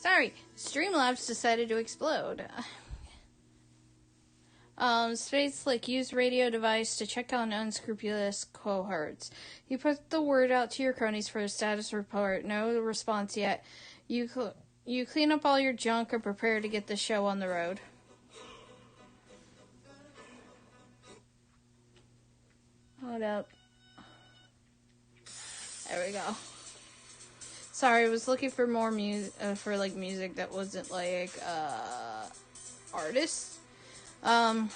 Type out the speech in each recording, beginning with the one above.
Sorry, Streamlabs decided to explode. Spade Slick used radio device to check on unscrupulous cohorts. You put the word out to your cronies for a status report. No response yet. You clean up all your junk and prepare to get the show on the road. Hold up. There we go. Sorry, I was looking for more music, music that wasn't artists. Oh,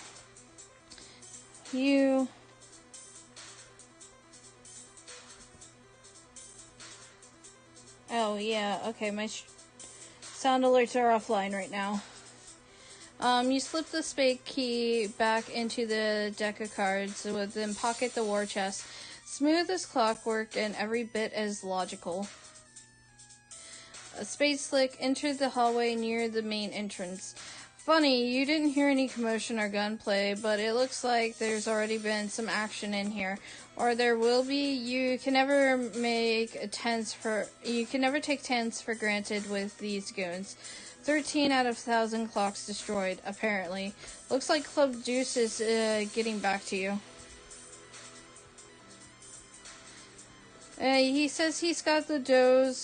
yeah, okay, my sound alerts are offline right now. You slip the spade key back into the deck of cards, then pocket the war chest. Smooth as clockwork and every bit as logical. Spade Slick entered the hallway near the main entrance. Funny, you didn't hear any commotion or gunplay, but it looks like there's already been some action in here. Or there will be. You can never take tens for granted with these goons. 13 out of 1,000 clocks destroyed, apparently. Looks like Club Deuce is getting back to you. He says he's got the does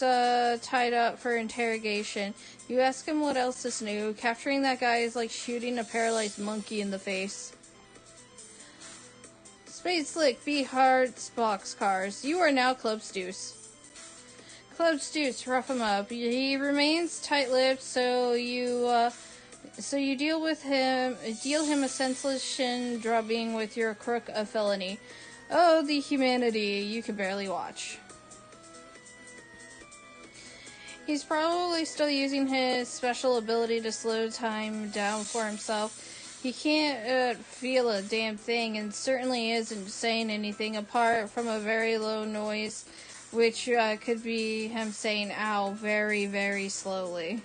tied up for interrogation. You ask him what else is new. Capturing that guy is like shooting a paralyzed monkey in the face. Spade Slick, B Hearts, Boxcars. You are now Club Deuce. Club Deuce, rough him up. He remains tight-lipped, so you deal him a senseless shin drubbing with your crook of felony. Oh, the humanity. You can barely watch. He's probably still using his special ability to slow time down for himself. He can't feel a damn thing and certainly isn't saying anything apart from a very low noise, which could be him saying ow very, very slowly.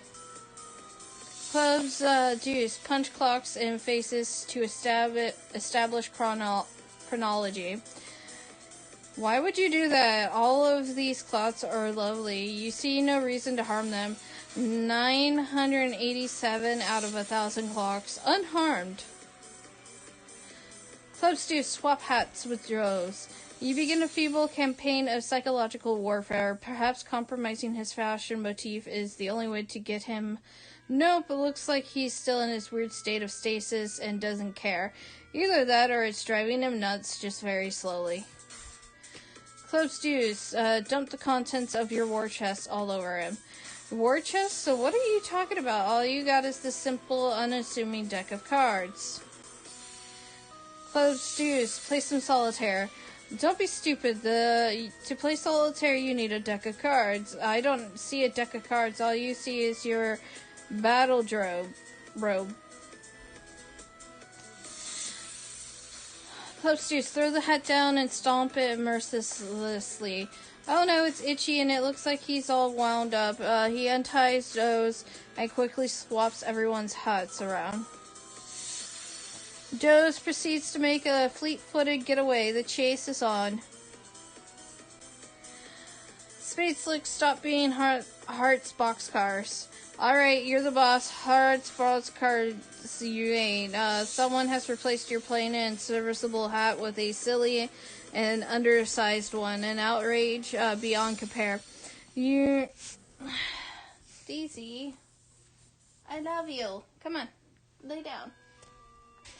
Clubs Deuce punch clocks and faces to establish chronology. Why would you do that? All of these clots are lovely. You see no reason to harm them. 987 out of 1,000 clocks unharmed. Clubs do swap hats with droves. You begin a feeble campaign of psychological warfare. Perhaps compromising his fashion motif is the only way to get him. Nope, it looks like he's still in his weird state of stasis and doesn't care. Either that or it's driving him nuts, just very slowly. Club Stews, dump the contents of your war chest all over him. War chest? So what are you talking about? All you got is this simple, unassuming deck of cards. Club Stews, play some solitaire. Don't be stupid. To play solitaire, you need a deck of cards. I don't see a deck of cards. All you see is your battle robe. Club Stews, throw the hat down and stomp it mercilessly. Oh no, it's itchy and it looks like he's all wound up. He unties those and quickly swaps everyone's hats around. Doze proceeds to make a fleet-footed getaway. The chase is on. Spade Slick, stop being Hearts boxcars. Alright, you're the boss. Hearts boxcars, you ain't. Someone has replaced your plain and serviceable hat with a silly and undersized one. An outrage beyond compare. Daisy, I love you. Come on, lay down.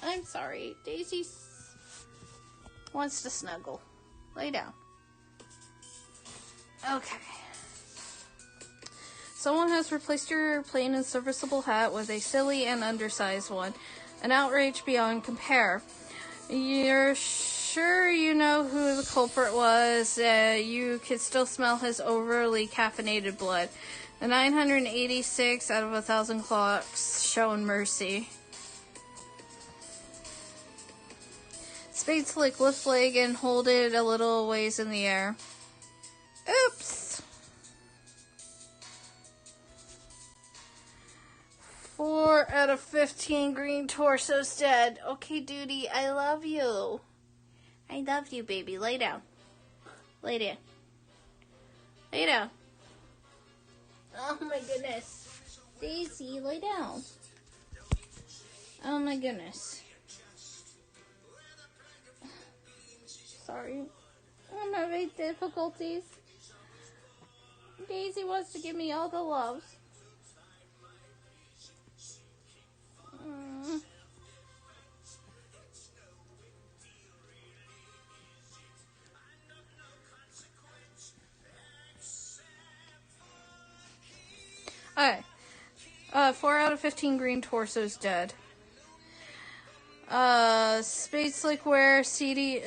I'm sorry. Daisy wants to snuggle. Lay down. Okay. Someone has replaced your plain and serviceable hat with a silly and undersized one. An outrage beyond compare. You're sure you know who the culprit was. You could still smell his overly caffeinated blood. The 986 out of 1,000 clocks shown mercy. Spade Slick, lift leg and hold it a little ways in the air. Oops! 4 out of 15 green torsos dead. Okay, duty, I love you. I love you, baby. Lay down. Lay down. Lay down. Oh my goodness. Daisy, lay down. Oh my goodness. Sorry. I'm having difficulties. Daisy wants to give me all the loves. Alright. 4 out of 15 green torsos dead. Spade Slickware, CD,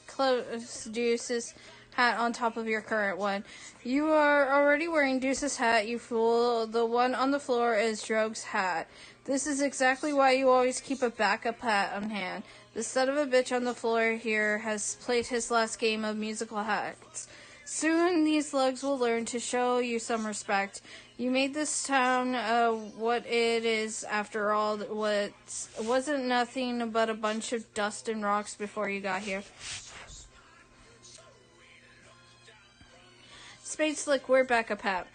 close Deuce's hat on top of your current one. You are already wearing Deuce's hat, you fool. The one on the floor is Drogue's hat. This is exactly why you always keep a backup hat on hand. The son of a bitch on the floor here has played his last game of musical hats. Soon these lugs will learn to show you some respect. You made this town what it is after all. What wasn't nothing but a bunch of dust and rocks before you got here. Spade Slick, wear backup hat.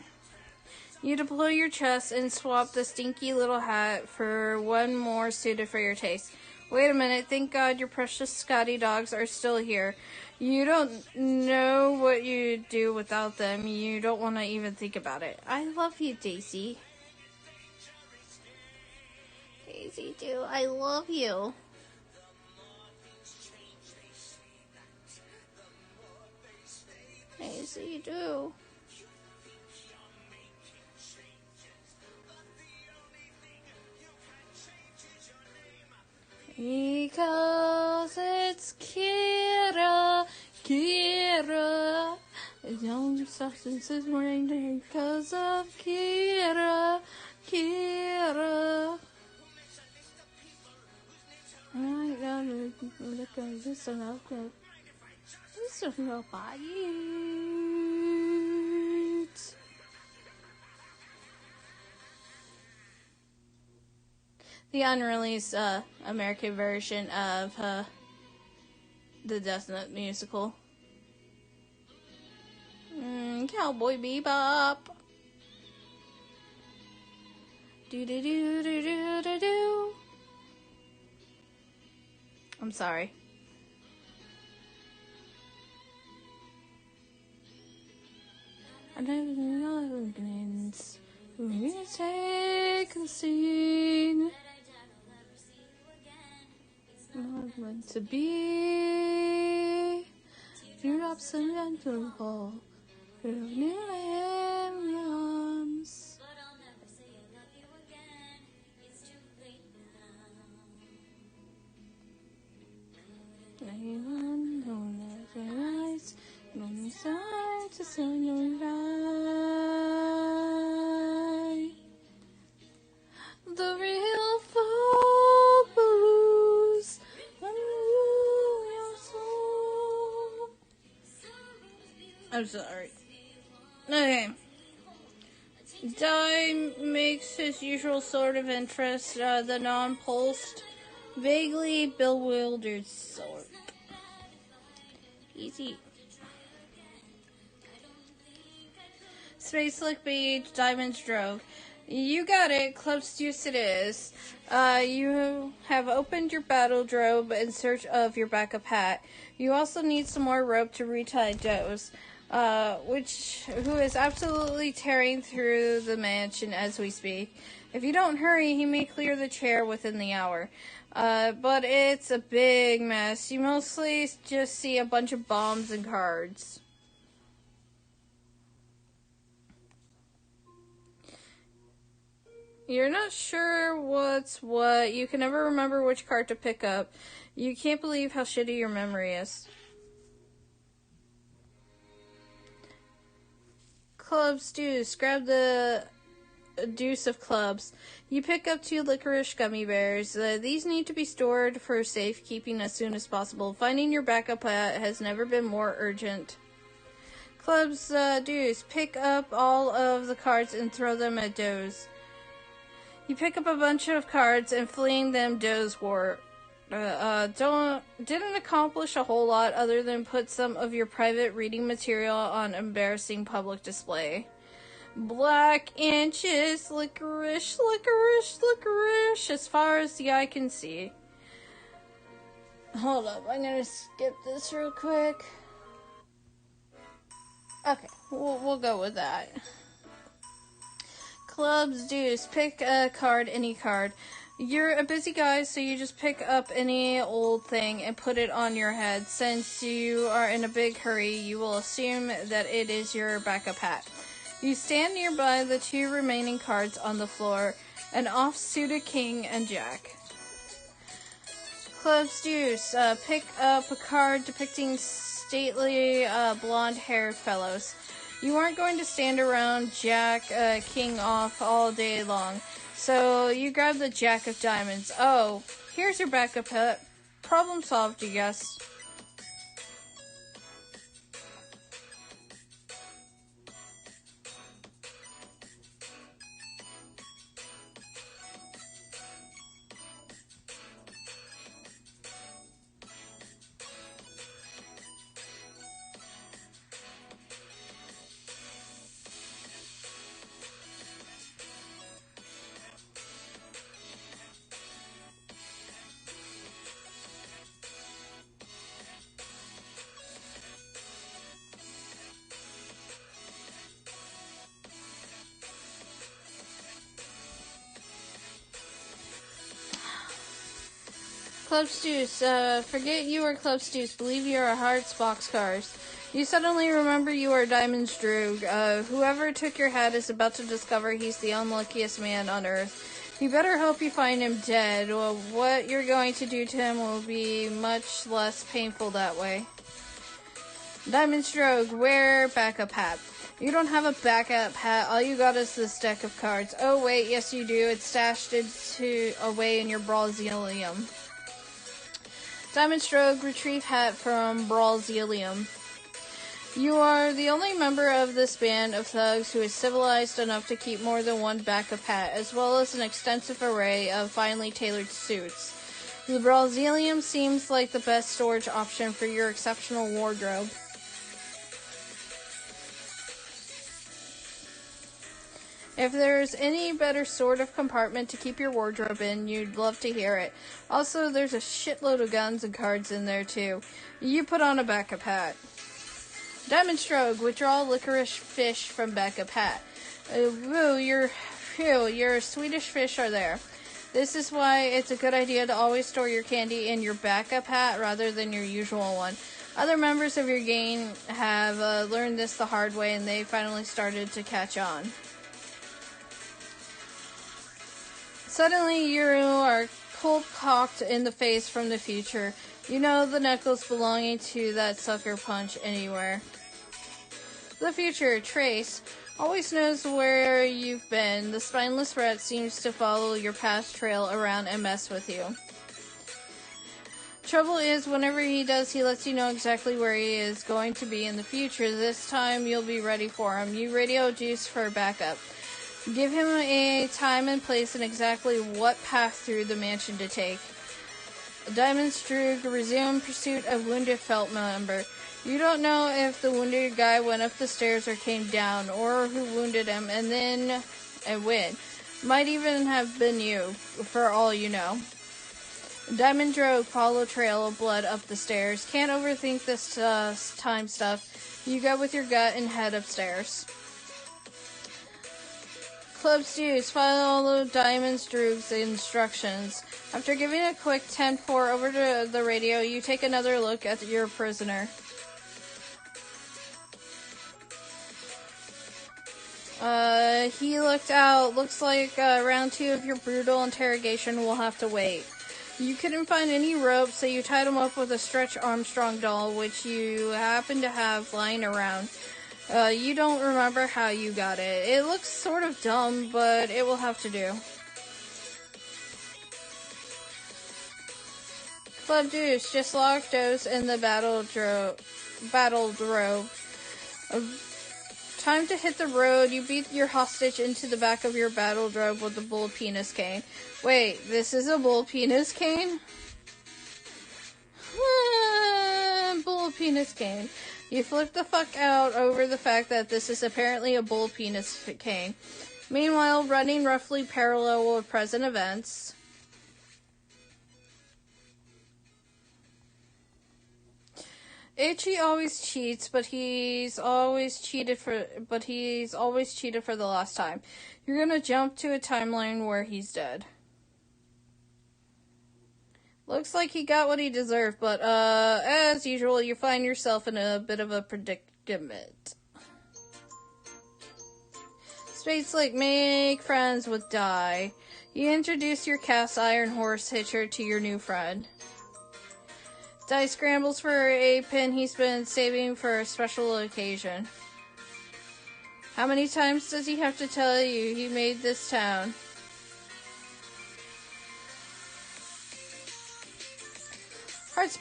You deploy your chest and swap the stinky little hat for one more suited for your taste. Wait a minute, thank God your precious Scotty dogs are still here. You don't know what you do without them. You don't want to even think about it. I love you, Daisy. Daisy, do I love you. Daisy, do. Because it's Kira, Kira. It's the only substance is raining because of Kira, Kira. I gotta look at this and I'll go. This is nobody. The unreleased American version of the Death Note musical. Cowboy Bebop. Do do do do do do do. I'm sorry. I never know we take the scene. Not meant to be. You're accidental. You're new arms. Anyone who never lies, no desire to send your lie. The real folk blues. I'm sorry. Okay. Dai makes his usual sort of interest, the non-pulsed, vaguely bewildered sort. Easy. Space Slick Beach, Diamond's Drogue. You got it, Club Deuce it is. You have opened your battle drobe in search of your backup hat. You also need some more rope to retie Doze, who is absolutely tearing through the mansion as we speak. If you don't hurry, he may clear the chair within the hour. But it's a big mess. You mostly just see a bunch of bombs and cards. You're not sure what's what. You can never remember which card to pick up. You can't believe how shitty your memory is. Clubs Deuce. Grab the deuce of clubs. You pick up 2 licorice gummy bears. These need to be stored for safekeeping as soon as possible. Finding your backup hat has never been more urgent. Clubs Deuce. Pick up all of the cards and throw them at Doze. You pick up a bunch of cards and fling them Doze war. Didn't accomplish a whole lot other than put some of your private reading material on embarrassing public display. Black inches, licorice, licorice, licorice, as far as the eye can see. Hold up, I'm gonna skip this real quick. Okay, we'll go with that. Clubs, deuce, pick a card, any card. You're a busy guy, so you just pick up any old thing and put it on your head. Since you are in a big hurry, you will assume that it is your backup hat. You stand nearby the two remaining cards on the floor, an off-suited king and jack. Clubs, deuce, pick up a card depicting stately blonde-haired fellows. You aren't going to stand around jack, king off all day long. So you grab the jack of diamonds. Oh, here's your backup hat. Problem solved, you guess. Club Stews, forget you are Club Stews. Believe you are Hearts Boxcars. You suddenly remember you are Diamond's Droog. Whoever took your hat is about to discover he's the unluckiest man on Earth. You better hope you find him dead. Well, what you're going to do to him will be much less painful that way. Diamond's Droog, wear backup hat. You don't have a backup hat. All you got is this deck of cards. Oh wait, yes you do. It's stashed away in your Brawlzilium. Diamond Stroke, retrieve hat from Brawlzilium. You are the only member of this band of thugs who is civilized enough to keep more than one backup hat, as well as an extensive array of finely tailored suits. The Brawlzilium seems like the best storage option for your exceptional wardrobe. If there's any better sort of compartment to keep your wardrobe in, you'd love to hear it. Also, there's a shitload of guns and cards in there, too. You put on a backup hat. Diamond Stroke, withdraw licorice fish from backup hat. Your Swedish fish are there. This is why it's a good idea to always store your candy in your backup hat rather than your usual one. Other members of your gang have learned this the hard way, and they finally started to catch on. Suddenly, you are cold-cocked in the face from the future. You know the necklace belonging to that sucker punch anywhere. The future, Trace, always knows where you've been. The spineless rat seems to follow your past trail around and mess with you. Trouble is, whenever he does, he lets you know exactly where he is going to be in the future. This time, you'll be ready for him. You radio Juice for backup. Give him a time and place and exactly what path through the mansion to take. Diamond's Droog, resume pursuit of wounded felt member. You don't know if the wounded guy went up the stairs or came down, or who wounded him, and when. Might even have been you, for all you know. Diamond Droog, follow trail of blood up the stairs. Can't overthink this time stuff. You go with your gut and head upstairs. Club Stews, follow Diamond's Droog's instructions. After giving a quick 10-4 over to the radio, you take another look at your prisoner. He looked out. Looks like round 2 of your brutal interrogation will have to wait. You couldn't find any rope, so you tied him up with a Stretch Armstrong doll, which you happen to have lying around. You don't remember how you got it. It looks sort of dumb, but it will have to do. Club Juice, just locked those in the battle drove. Time to hit the road. You beat your hostage into the back of your battle drove with a bull penis cane. Wait, this is a bull penis cane? Bull penis cane. You flip the fuck out over the fact that this is apparently a bull penis cane. Meanwhile, running roughly parallel with present events, Ichi always cheats, but he's always cheated for the last time. You're gonna jump to a timeline where he's dead. Looks like he got what he deserved, but as usual, you find yourself in a bit of a predicament. Space Lake, make friends with Dai. You introduce your cast iron horse hitcher to your new friend. Dai scrambles for a pin he's been saving for a special occasion. How many times does he have to tell you he made this town? Hearts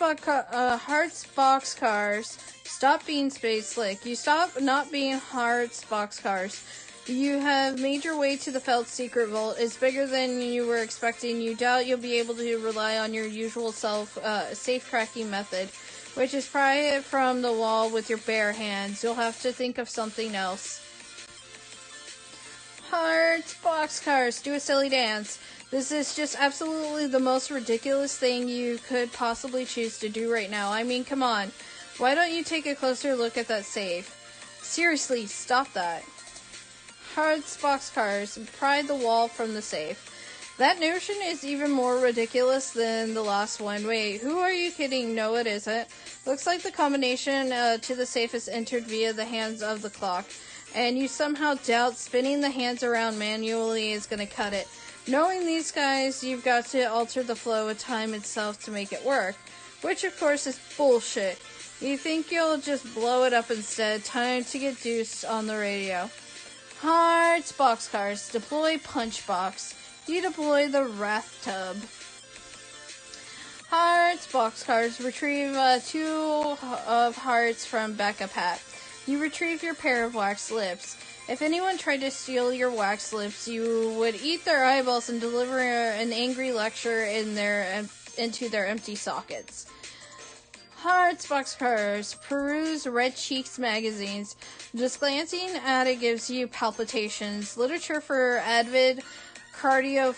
boxcars. Stop being Space Slick. You stop not being Hearts boxcars. You have made your way to the Felt Secret Vault. It's bigger than you were expecting. You doubt you'll be able to rely on your usual safe cracking method, which is pry it from the wall with your bare hands. You'll have to think of something else. Hearts boxcars. Do a silly dance. This is just absolutely the most ridiculous thing you could possibly choose to do right now. I mean, come on. Why don't you take a closer look at that safe? Seriously, stop that. Hearts boxcars. Pry the wall from the safe. That notion is even more ridiculous than the last one. Wait, who are you kidding? No, it isn't. Looks like the combination to the safe is entered via the hands of the clock. And you somehow doubt spinning the hands around manually is going to cut it. Knowing these guys, you've got to alter the flow of time itself to make it work. Which, of course, is bullshit. You think you'll just blow it up instead. Time to get deuced on the radio. Hearts boxcars. Deploy Punchbox. You deploy the Wrath Tub. Hearts boxcars. Retrieve 2 of hearts from Backup Hat. You retrieve your pair of wax lips. If anyone tried to steal your wax lips, you would eat their eyeballs and deliver an angry lecture into their empty sockets. Hearts boxcars. Peruse Red Cheeks magazines. Just glancing at it gives you palpitations. Literature for avid cardio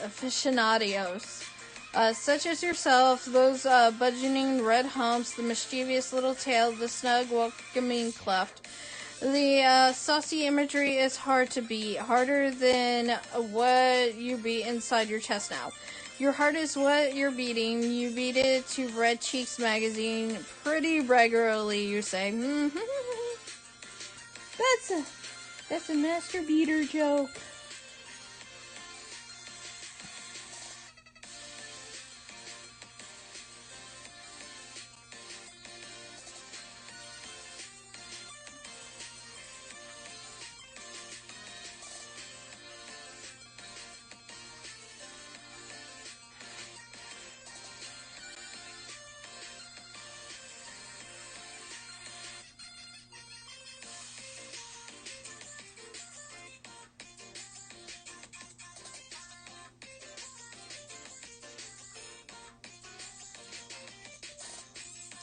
aficionados. Such as yourself, those budgeting red humps, the mischievous little tail, the snug welcoming cleft. The saucy imagery is hard to beat, harder than what you beat inside your chest now. Your heart is what you're beating. You beat it to Red Cheeks magazine pretty regularly, you say. That's a master beater joke.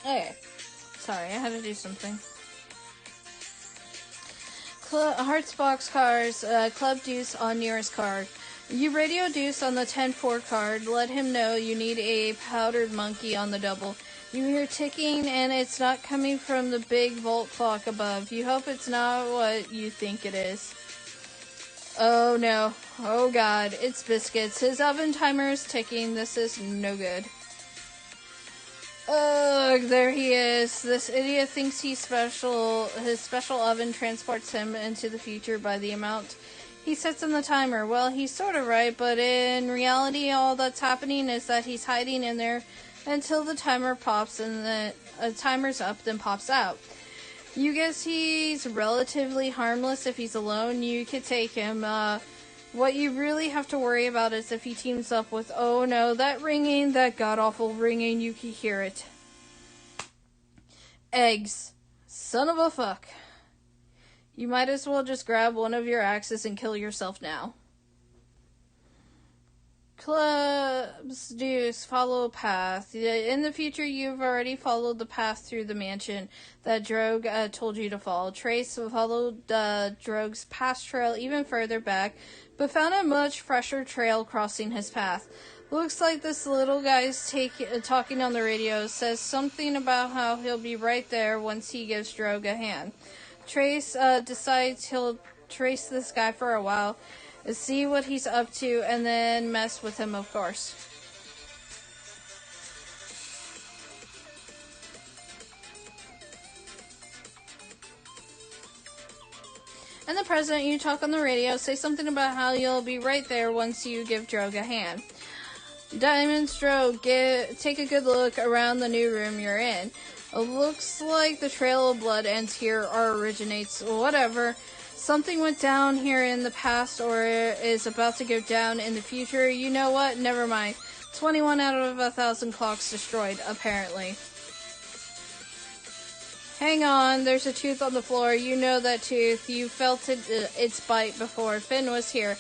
Okay. Sorry, I had to do something. Hearts boxcars, Club Deuce on nearest card. You radio Deuce on the 10-4 card. Let him know you need a powdered monkey on the double. You hear ticking, and it's not coming from the big vault clock above. You hope it's not what you think it is. Oh no. Oh god. It's Biscuits. His oven timer is ticking. This is no good. Ugh, there he is. This idiot thinks he's special. His special oven transports him into the future by the amount he sets on the timer. Well, he's sort of right, but in reality, all that's happening is that he's hiding in there until the timer pops and the timer's up, then pops out. You guess he's relatively harmless if he's alone. You could take him. What you really have to worry about is if he teams up with, oh no, that ringing, that god-awful ringing, you can hear it. Eggs. Son of a fuck. You might as well just grab one of your axes and kill yourself now. Clubs Deuce, follow path. In the future, you've already followed the path through the mansion that Drogue told you to follow. Trace followed Drogue's past trail even further back, but found a much fresher trail crossing his path. Looks like this little guy's talking on the radio says something about how he'll be right there once he gives Drogue a hand. Trace decides he'll trace this guy for a while, see what he's up to, and then mess with him, of course. In the present, you talk on the radio, say something about how you'll be right there once you give Drogue a hand. Diamond's Drogue, take a good look around the new room you're in. It looks like the trail of blood ends here or originates. Whatever. Something went down here in the past or is about to go down in the future. You know what? Never mind. 21 out of 1,000 clocks destroyed, apparently. Hang on, there's a tooth on the floor. You know that tooth. You felt its bite before. Finn was here.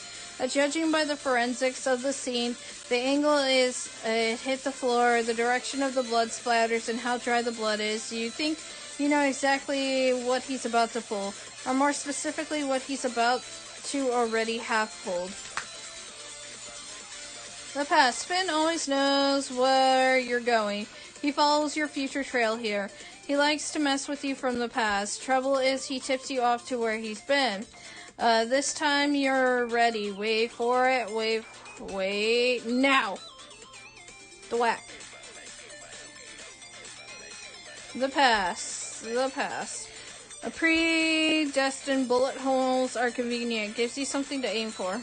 Judging by the forensics of the scene, the angle is it hit the floor, the direction of the blood splatters, and how dry the blood is. You think you know exactly what he's about to pull, or more specifically, what he's about to already have pulled. The past. Finn always knows where you're going. He follows your future trail here. He likes to mess with you from the past. Trouble is, he tips you off to where he's been. This time you're ready. Wait for it. Wait. Now! The whack. The pass. A predestined bullet holes are convenient. Gives you something to aim for.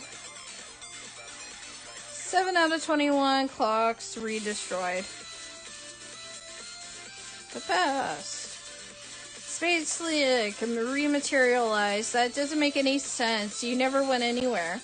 7 out of 21 clocks re-destroyed. The pass. Spade Slick rematerialized. That doesn't make any sense. You never went anywhere.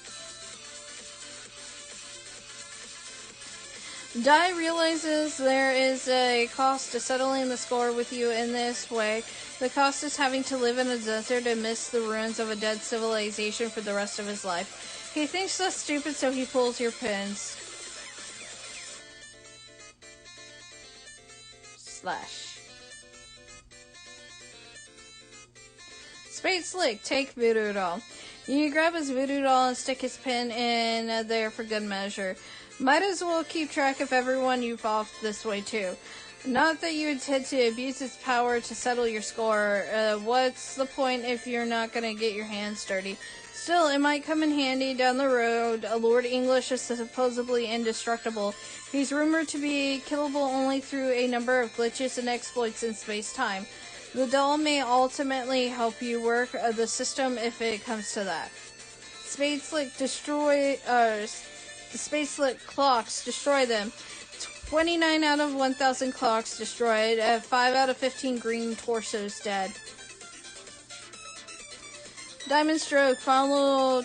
Dai realizes there is a cost to settling the score with you in this way. The cost is having to live in a desert and miss the ruins of a dead civilization for the rest of his life. He thinks that's stupid, so he pulls your pins. Slash. Spade Slick, take Voodoo Doll. You grab his Voodoo Doll and stick his pin in there for good measure. Might as well keep track of everyone you've offed this way too. Not that you intend to abuse its power to settle your score. What's the point if you're not gonna get your hands dirty? Still, it might come in handy down the road. Lord English is supposedly indestructible. He's rumored to be killable only through a number of glitches and exploits in space-time. The doll may ultimately help you work the system if it comes to that. Spade Slick clocks, destroy them. 29 out of 1,000 clocks destroyed. 5 out of 15 green torsos dead. Diamond Stroke, follow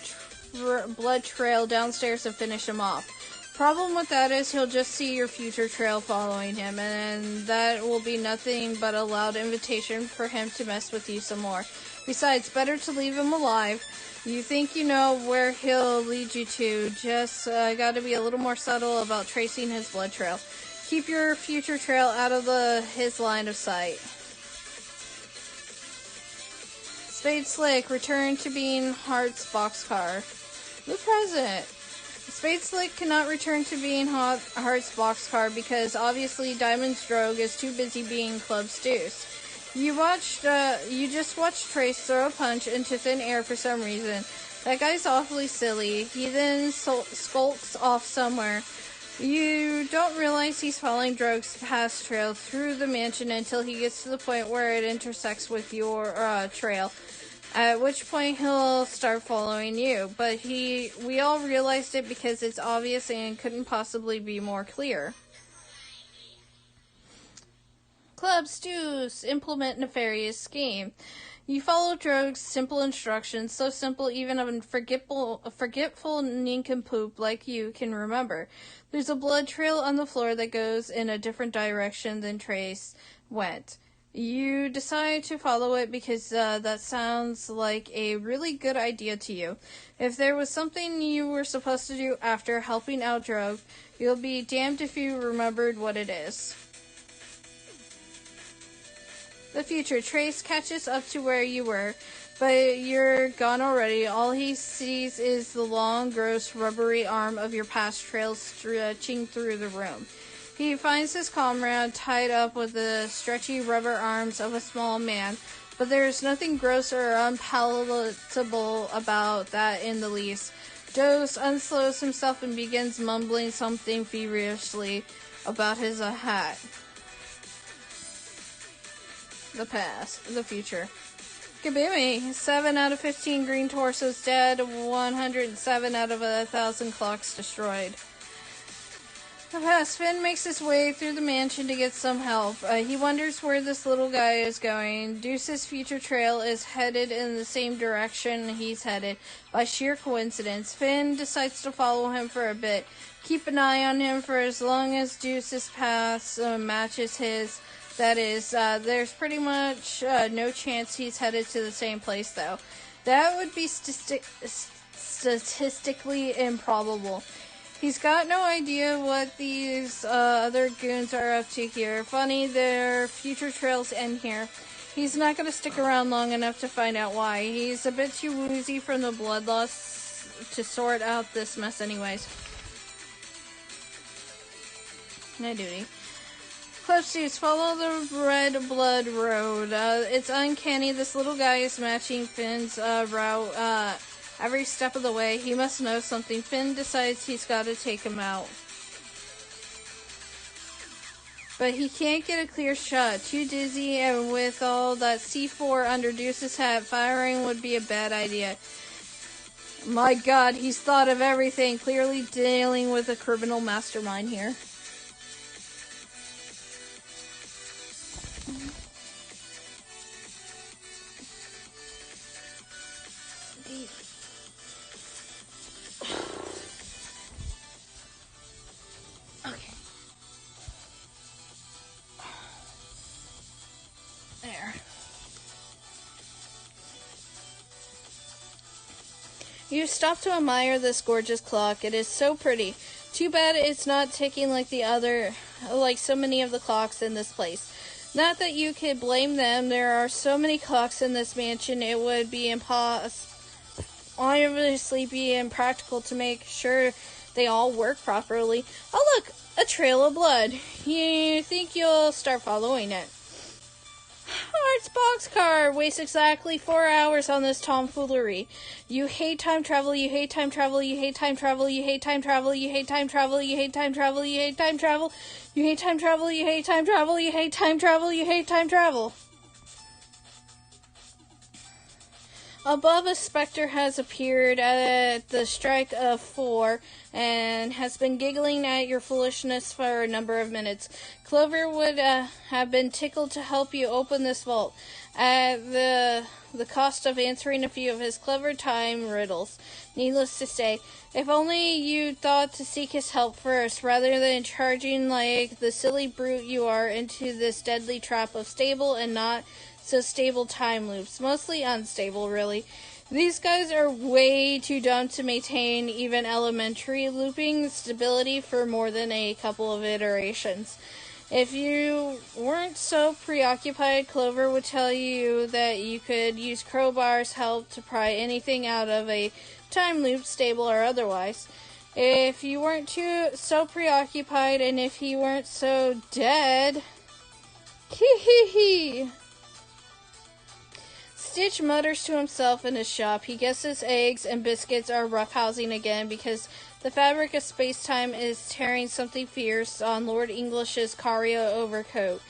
blood trail downstairs and finish him off. Problem with that is he'll just see your future trail following him, and that will be nothing but a loud invitation for him to mess with you some more. Besides, better to leave him alive. You think you know where he'll lead you to, just gotta be a little more subtle about tracing his blood trail. Keep your future trail out of his line of sight. Spade Slick, return to being Heart's boxcar. The present. Spade Slick cannot return to being Heart's boxcar because obviously Diamond's Drogue is too busy being Club's Deuce. You just watched Trace throw a punch into thin air for some reason. That guy's awfully silly. He then skulks off somewhere. You don't realize he's following Drogue's past trail through the mansion until he gets to the point where it intersects with your trail. At which point he'll start following you. But we all realized it because it's obvious and couldn't possibly be more clear. Clubs Deuce, implement nefarious scheme. You follow Drogue's simple instructions, so simple even a forgetful nincompoop like you can remember. There's a blood trail on the floor that goes in a different direction than Trace went. You decide to follow it because that sounds like a really good idea to you. If there was something you were supposed to do after helping out Drogue, you'll be damned if you remembered what it is. The future. Trace catches up to where you were, but you're gone already. All he sees is the long, gross, rubbery arm of your past trail stretching through the room. He finds his comrade tied up with the stretchy rubber arms of a small man, but there is nothing gross or unpalatable about that in the least. Dose unslows himself and begins mumbling something feverishly about his hat. The past. The future. Kabimi. 7 out of 15 green torsos dead, 107 out of 1,000 clocks destroyed. The past. Finn makes his way through the mansion to get some help. He wonders where this little guy is going. Deuce's future trail is headed in the same direction he's headed. By sheer coincidence, Finn decides to follow him for a bit. Keep an eye on him for as long as Deuce's path matches his. That is, there's pretty much no chance he's headed to the same place, though. That would be statistically improbable. He's got no idea what these other goons are up to here. Funny, their future trails end here. He's not going to stick around long enough to find out why. He's a bit too woozy from the blood loss to sort out this mess anyways. No duty. Clipsuits, follow the red blood road. It's uncanny. This little guy is matching Finn's route every step of the way. He must know something. Finn decides he's got to take him out. But he can't get a clear shot. Too dizzy, and with all that C4 under Deuce's hat, firing would be a bad idea. My God, he's thought of everything. Clearly dealing with a criminal mastermind here. You stop to admire this gorgeous clock. It is so pretty. Too bad it's not ticking like so many of the clocks in this place. Not that you could blame them. There are so many clocks in this mansion, it would be obviously be impractical to make sure they all work properly. Oh look, a trail of blood. You think you'll start following it. Art's boxcar wastes exactly 4 hours on this tomfoolery. You hate time travel, you hate time travel, you hate time travel, you hate time travel, you hate time travel, you hate time travel, you hate time travel, you hate time travel, you hate time travel, you hate time travel, you hate time travel. Above, a specter has appeared at the strike of 4 and has been giggling at your foolishness for a number of minutes. Clover would have been tickled to help you open this vault at the cost of answering a few of his clever time riddles. Needless to say, if only you'd thought to seek his help first, rather than charging like the silly brute you are into this deadly trap of stable and not so stable time loops. Mostly unstable, really. These guys are way too dumb to maintain even elementary looping stability for more than a couple of iterations. If you weren't so preoccupied, Clover would tell you that you could use Crowbar's help to pry anything out of a time loop, stable or otherwise. If you weren't so preoccupied, and if he weren't so dead... Hee hee hee! Stitch mutters to himself in his shop. He guesses eggs and biscuits are roughhousing again because the fabric of space-time is tearing something fierce on Lord English's Cario overcoat.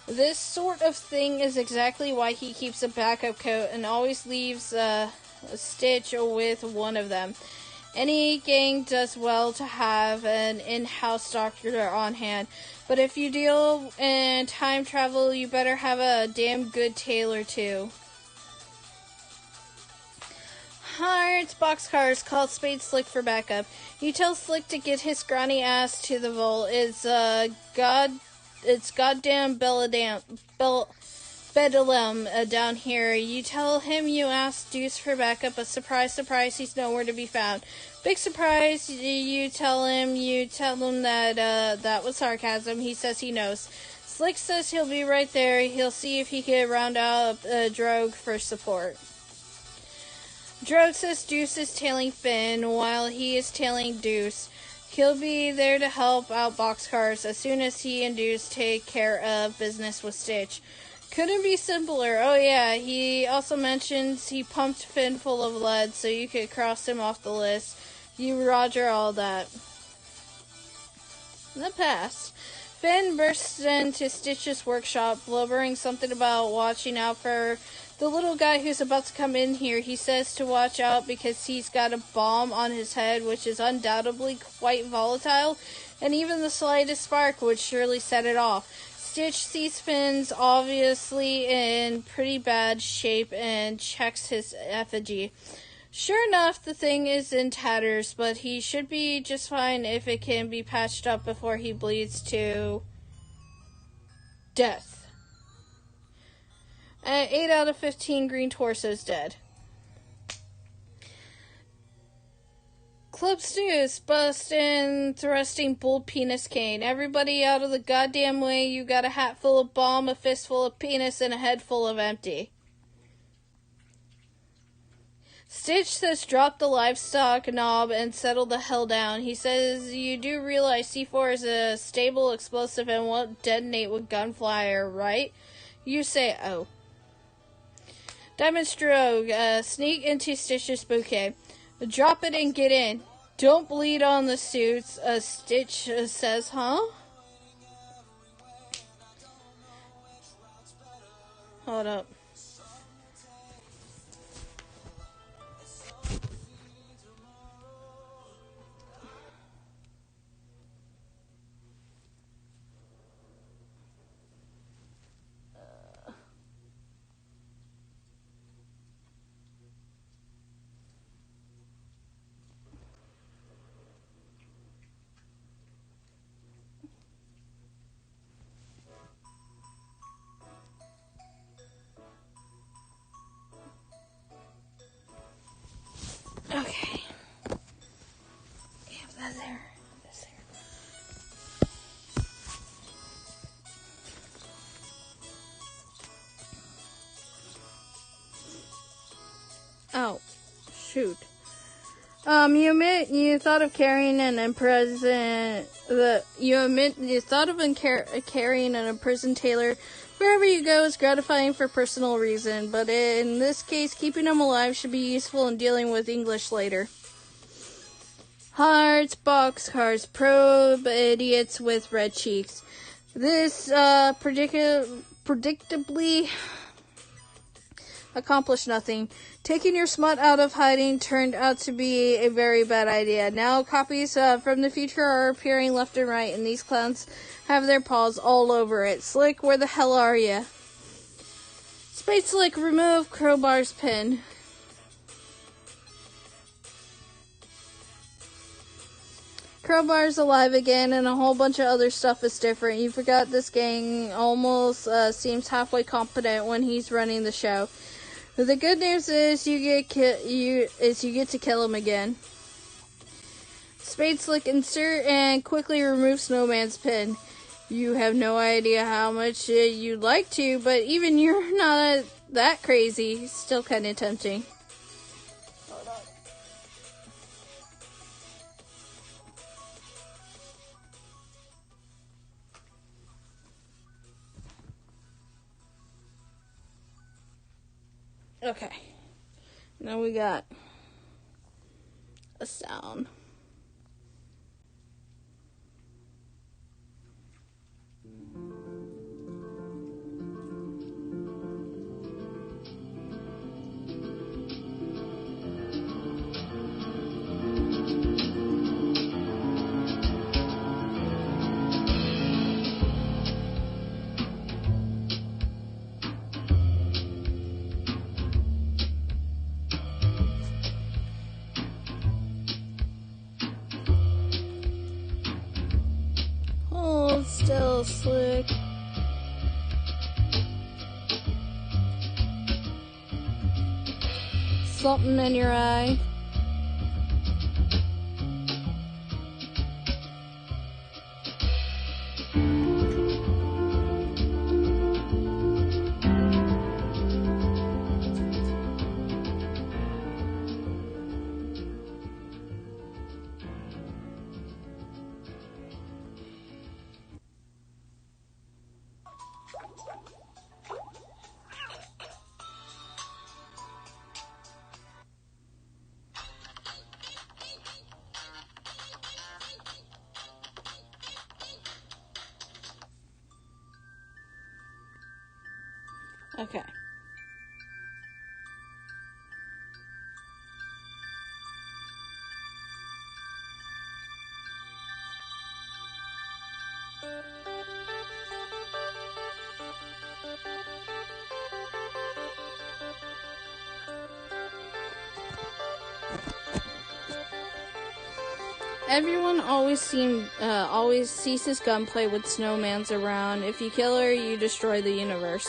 This sort of thing is exactly why he keeps a backup coat and always leaves a Stitch with one of them. Any gang does well to have an in-house doctor on hand, but if you deal in time travel, you better have a damn good tailor too. Hart's boxcar is called Spade Slick for backup. You tell Slick to get his scrawny ass to the vault. It's goddamn bedlam down here. You tell him you asked Deuce for backup, but surprise, surprise, he's nowhere to be found. Big surprise, you tell him that that was sarcasm. He says he knows. Slick says he'll be right there. He'll see if he can round up Drogue for support. Drogue says Deuce is tailing Finn while he is tailing Deuce. He'll be there to help out Boxcars as soon as he and Deuce take care of business with Stitch. Couldn't be simpler. Oh yeah, he also mentions he pumped Finn full of lead so you could cross him off the list. You roger all that. In the past, Finn bursts into Stitch's workshop, blubbering something about watching out for the little guy who's about to come in here. He says to watch out because he's got a bomb on his head, which is undoubtedly quite volatile, and even the slightest spark would surely set it off. Stitch sees Finn's obviously in pretty bad shape and checks his effigy. Sure enough, the thing is in tatters, but he should be just fine if it can be patched up before he bleeds to death. 8 out of 15 green torsos dead. Club Stews, bustin', thrusting bull penis cane. Everybody out of the goddamn way. You got a hat full of bomb, a fist full of penis, and a head full of empty. Stitch says drop the livestock knob and settle the hell down. He says you do realize C4 is a stable explosive and won't detonate with gunfire, right? You say, oh. Diamond Drogue, sneak into Stitch's bouquet. Drop it and get in. Don't bleed on the suits. Stitch says, huh? Hold up. Okay. Have that there. This there. Oh, shoot. You admit you thought of carrying an imprisoned carrying an imprisoned Taylor wherever you go is gratifying for personal reason, but in this case, keeping him alive should be useful in dealing with English later. Hearts, boxcars, probe idiots with red cheeks. This predictably accomplished nothing. Taking your smut out of hiding turned out to be a very bad idea. Now copies from the future are appearing left and right, and these clowns have their paws all over it. Slick, where the hell are ya? Spade Slick, remove Crowbar's pin. Crowbar's alive again, and a whole bunch of other stuff is different. You forgot this gang almost seems halfway competent when he's running the show. The good news is you get to kill him again. Spade Slick, insert and quickly remove Snowman's pin. You have no idea how much you'd like to, but even you're not that crazy. Still kind of tempting. Hold on. Okay. Now we got a sound. Hold still, Slick. something in your eye? Okay. Everyone always sees his gunplay with snowmans around. If you kill her, you destroy the universe.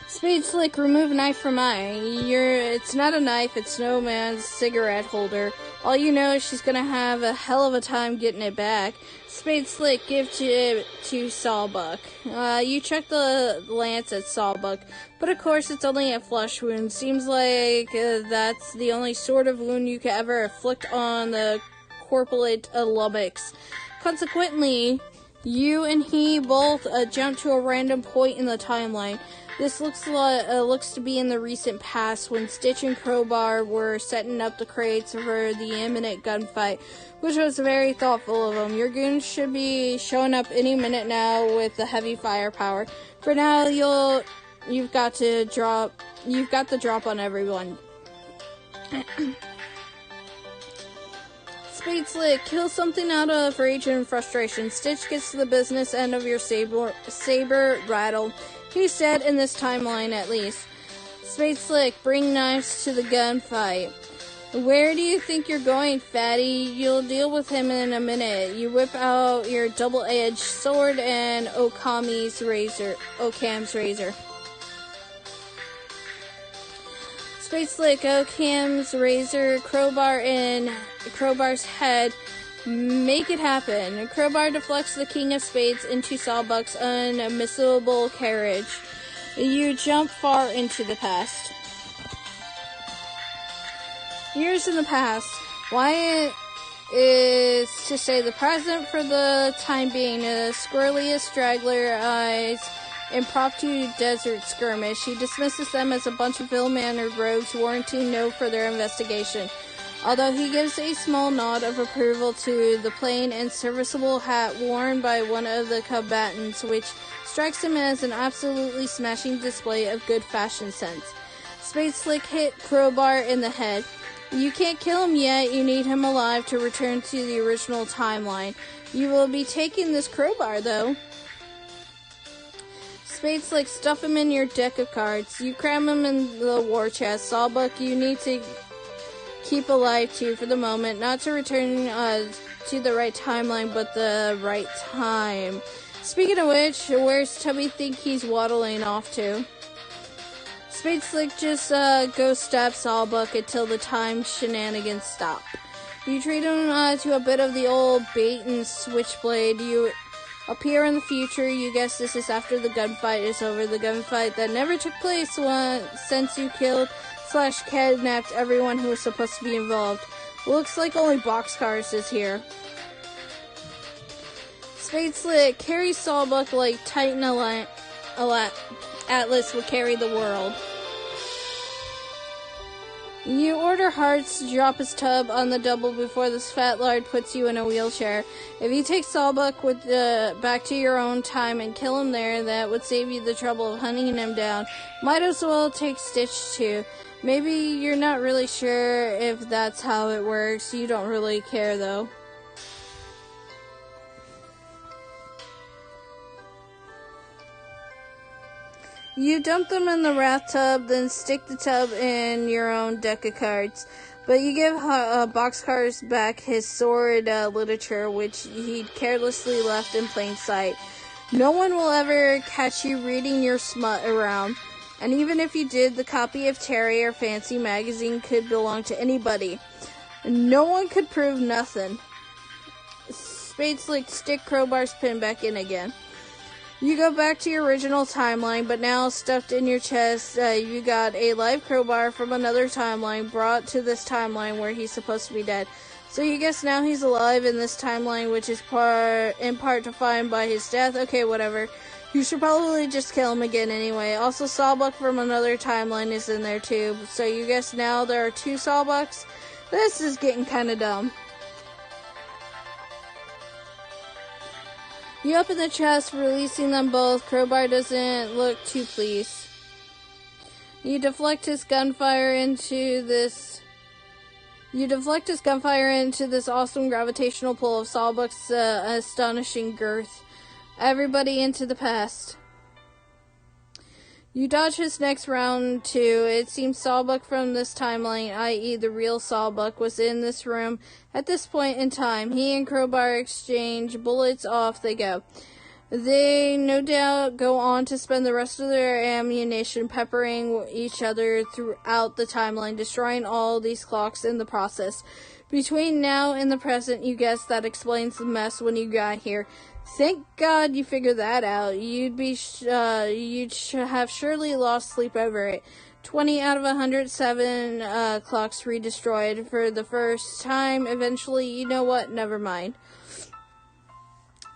Spade Slick, remove knife from eye. It's not a knife, it's Snowman's cigarette holder. All you know is she's gonna have a hell of a time getting it back. Spade Slick, give it to Sawbuck. You check the lance at Sawbuck, but of course it's only a flesh wound. Seems like that's the only sort of wound you could ever inflict on the corpulent lummox. Consequently, you and he both jump to a random point in the timeline. This looks to be in the recent past when Stitch and Crowbar were setting up the crates for the imminent gunfight, which was very thoughtful of them. Your goons should be showing up any minute now with the heavy firepower. For now, you've got the drop on everyone. Spade Slick, kill something out of rage and frustration. Stitch gets to the business end of your saber rattle. He said in this timeline, at least. Spade Slick, bring knives to the gunfight. Where do you think you're going, fatty? You'll deal with him in a minute. You whip out your double-edged sword and Occam's razor. Spade Slick, Occam's razor, crowbar in Crowbar's head. Make it happen. Crowbar deflects the King of Spades into Sawbuck's unmissable carriage. You jump far into the past. Years in the past, Wyatt is, to say the present for the time being, a squirreliest straggler eyes impromptu desert skirmish. He dismisses them as a bunch of ill-mannered rogues warranting no further investigation. Although he gives a small nod of approval to the plain and serviceable hat worn by one of the combatants, which strikes him as an absolutely smashing display of good fashion sense. Spade Slick hit Crowbar in the head. You can't kill him yet, you need him alive to return to the original timeline. You will be taking this Crowbar, though. Spade Slick, stuff him in your deck of cards. You cram him in the war chest. Sawbuck, you need to keep alive too for the moment, not to return to the right timeline, but the right time. Speaking of which, where's Tubby think he's waddling off to? Spade Slick, just go stab Sawbuck until the time shenanigans stop. You treat him to a bit of the old bait and switchblade. You appear in the future. You guess this is after the gunfight is over. The gunfight that never took place since you killed / kidnapped everyone who was supposed to be involved. Looks like only Boxcars is here. Spade Slick, carry Sawbuck like Titan Atlas would carry the world. You order Hearts to drop his tub on the double before this fat lard puts you in a wheelchair. If you take Sawbuck back to your own time and kill him there, that would save you the trouble of hunting him down. Might as well take Stitch too. Maybe you're not really sure if that's how it works. You don't really care, though. You dump them in the wrath tub, then stick the tub in your own deck of cards. But you give Boxcars back his sordid literature, which he'd carelessly left in plain sight. No one will ever catch you reading your smut around. And even if you did, the copy of Terry or Fancy magazine could belong to anybody. No one could prove nothing. Spade Slick stick Crowbar's pin back in again. You go back to your original timeline, but now stuffed in your chest, you got a live Crowbar from another timeline brought to this timeline where he's supposed to be dead. So you guess now he's alive in this timeline, which is in part defined by his death. Okay, whatever. You should probably just kill him again anyway. Also, Sawbuck from another timeline is in there too. So you guess now there are 2 Sawbucks? This is getting kind of dumb. You open the chest, releasing them both. Crowbar doesn't look too pleased. You deflect his gunfire into this awesome gravitational pull of Sawbuck's astonishing girth. Everybody into the past. You dodge his next round too. It seems Sawbuck from this timeline, i.e. the real Sawbuck, was in this room at this point in time. He and Crowbar exchange bullets. Off they go. They no doubt go on to spend the rest of their ammunition peppering each other throughout the timeline, destroying all these clocks in the process. Between now and the present, you guess that explains the mess when you got here. Thank God you figured that out. You'd have surely lost sleep over it. 20 out of 107 clocks redestroyed for the first time. Eventually, you know what? Never mind.